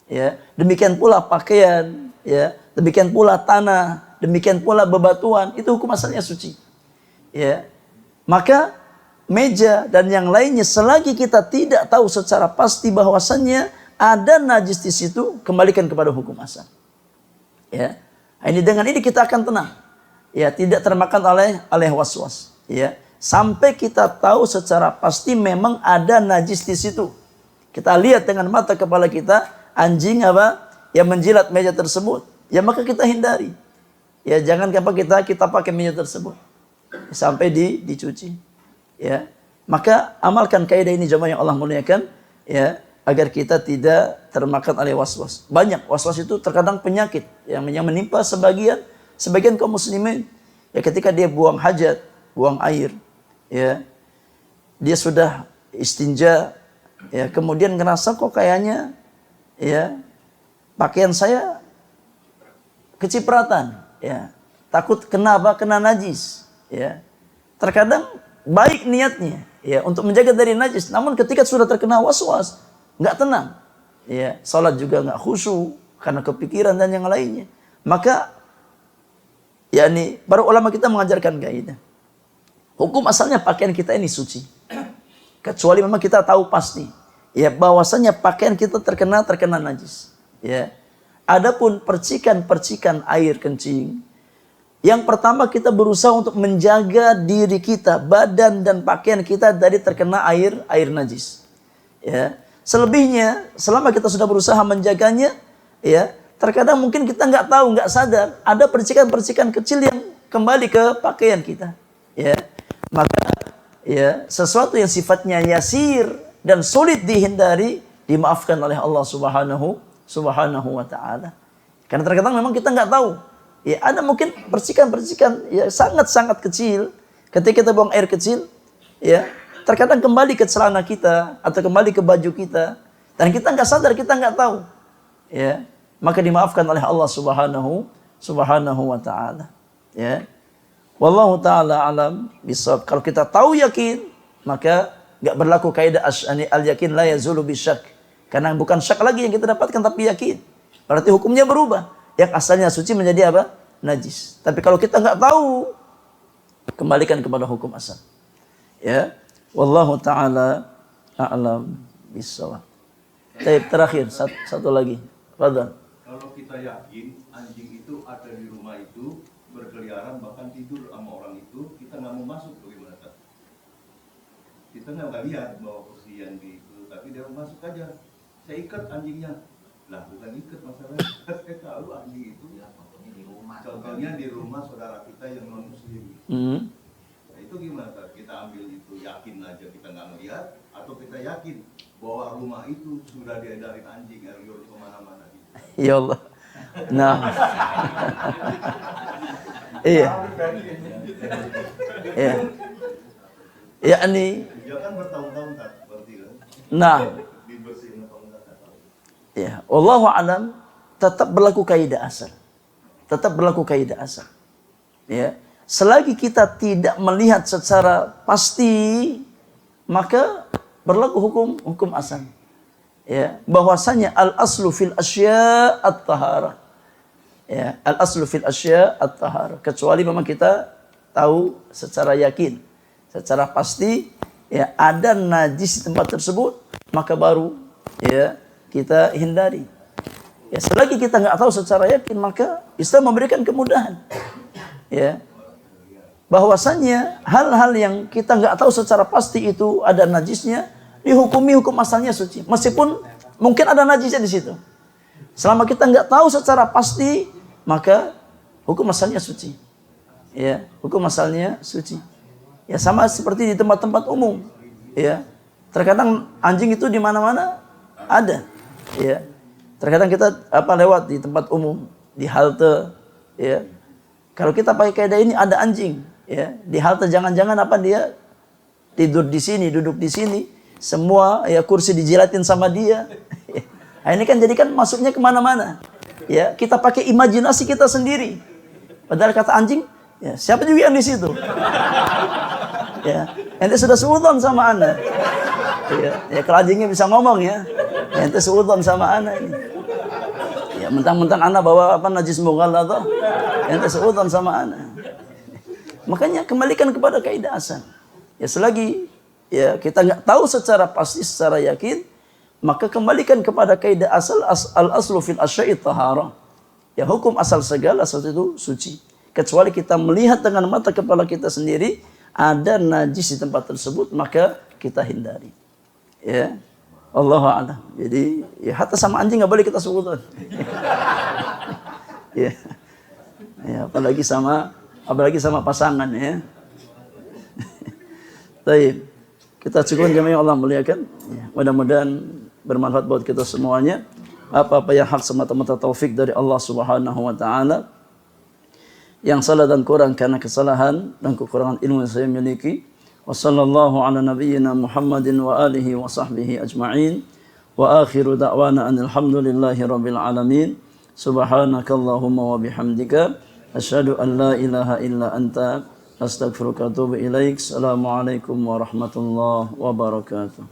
Ya, demikian pula pakaian, ya, demikian pula tanah, demikian pula bebatuan, itu hukum asalnya suci. Ya, maka meja dan yang lainnya selagi kita tidak tahu secara pasti bahwasannya ada najis di situ, kembalikan kepada hukum asal. Ya, ini dengan ini kita akan tenang. Ya, tidak termakan oleh was-was. Ya, sampai kita tahu secara pasti memang ada najis di situ. Kita lihat dengan mata kepala kita, anjing apa yang menjilat meja tersebut, ya maka kita hindari. Ya, jangan kita pakai meja tersebut sampai dicuci. Ya, maka amalkan kaidah ini jemaah yang Allah muliakan, ya, agar kita tidak termakan oleh was-was. Banyak was-was itu terkadang penyakit yang menimpa sebagian kaum muslimin. Ya, ketika dia buang hajat, buang air, ya, dia sudah istinja, ya, kemudian ngerasa kok kayaknya, ya, pakaian saya kecipratan, ya, takut kena najis, ya. Terkadang baik niatnya, ya, untuk menjaga dari najis, namun ketika sudah terkena was-was, nggak tenang, ya, salat juga nggak khusyuk karena kepikiran dan yang lainnya. Maka, yakni para ulama kita mengajarkan kaidah. Hukum asalnya pakaian kita ini suci, kecuali memang kita tahu pasti, ya, bahwasanya pakaian kita terkena najis. Ya, adapun percikan air kencing, yang pertama kita berusaha untuk menjaga diri kita, badan dan pakaian kita dari terkena air najis. Ya, selebihnya selama kita sudah berusaha menjaganya, ya, terkadang mungkin kita nggak tahu, nggak sadar ada percikan kecil yang kembali ke pakaian kita. Ya, maka ya sesuatu yang sifatnya yasir dan sulit dihindari dimaafkan oleh Allah Subhanahu wa taala. Karena terkadang memang kita nggak tahu. Ya, ada mungkin percikan ya sangat kecil. Ketika kita buang air kecil, ya, terkadang kembali ke celana kita atau kembali ke baju kita dan kita nggak sadar, kita nggak tahu. Ya, maka dimaafkan oleh Allah Subhanahu wa taala. Ya. Wallahu taala alam bisawab. Kalau kita tahu yakin, maka nggak berlaku kaidah al-yakin la yazulu bisyak. Karena bukan syak lagi yang kita dapatkan, tapi yakin. Berarti hukumnya berubah. Yang asalnya suci menjadi apa? Najis. Tapi kalau kita nggak tahu, kembalikan kepada hukum asal. Ya. Wallahu taala a'lam bissawab. Baik, terakhir satu lagi. Fadhal. Kalau kita yakin anjing itu ada di rumah itu, berkeliaran bahkan tidur sama orang itu, kita nggak mau masuk, bagaimana? Kita nggak lihat bahwa kursian di itu, tapi dia mau masuk aja. Saya ikat anjingnya. Lah, bukan ikat masalahnya. Saya tahu anjing itu ya, contohnya di rumah saudara kita yang non muslim. Nah, itu gimana? Kita ambil itu yakin aja, kita nggak melihat, atau kita yakin bahwa rumah itu sudah diedarin anjing liar kemana-mana gitu. Ya Allah. Nah. Iya. Iya. Ya ini. Ya kan bertahun-tahun tak berarti kan. Nah. Dibersihin atau enggak tahu. Ya, wallahu alam, tetap berlaku kaidah asal. Tetap berlaku kaidah asal. Ya. Selagi kita tidak melihat secara pasti, maka berlaku hukum asal. Ya, bahwasanya al-aslu fil asya at-taharah. Ya, al-aslu fil asya at-taharah. Kecuali memang kita tahu secara yakin, secara pasti, ya, ada najis di tempat tersebut, maka baru, ya, kita hindari. Ya, selagi kita nggak tahu secara yakin, maka Islam memberikan kemudahan. Ya, bahwasanya hal-hal yang kita nggak tahu secara pasti itu ada najisnya, dihukumi hukum asalnya suci. Meskipun mungkin ada najisnya di situ. Selama kita nggak tahu secara pasti, maka hukum asalnya suci. ya, hukum asalnya suci. Ya sama seperti di tempat-tempat umum, ya. Terkadang anjing itu di mana-mana ada, ya. Terkadang kita lewat di tempat umum, di halte, ya. Kalau kita pakai kaidah ini ada anjing, ya. Di halte jangan-jangan dia tidur di sini, duduk di sini, semua ya kursi dijilatin sama dia. Nah, ini kan jadi kan masuknya kemana-mana, ya. Kita pakai imajinasi kita sendiri. Padahal kata anjing, ya siapa juga yang di situ. Ya, ente sudah suudon sama ana. Ya kalau anjingnya bisa ngomong ya ente suudon sama ana ini. Ya mentang-mentang ana bawa najis mughalladhah, ente suudon sama ana. Makanya kembalikan kepada kaidah asal. Ya selagi ya kita nggak tahu secara pasti, secara yakin, maka kembalikan kepada kaidah asal, al-aslu fil asya'i taharah. Ya hukum asal segala sesuatu itu suci. Kecuali kita melihat dengan mata kepala kita sendiri ada najis di tempat tersebut, maka kita hindari. Ya, Allahu a'lam. Jadi, ya hatta sama anjing nggak boleh kita suudon. Ya, ya apalagi sama pasangan ya. Baik, kita cukup jamaah Allah muliakan. Ya, mudah-mudahan bermanfaat buat kita semuanya. Apa-apa yang hak semata-mata taufik dari Allah Subhanahu wa taala. Yang salah dan kurang karena kesalahan dan kekurangan ilmu yang saya miliki. Wassallallahu ala nabiyyina Muhammadin wa alihi wa sahbihi ajma'in. Wa akhiru da'wana alhamdulillahi rabbil alamin. Subhanakallahumma wa bihamdika asyhadu an la ilaha illa anta astaghfiruka wa atubu ilaik. Assalamualaikum warahmatullahi wabarakatuh.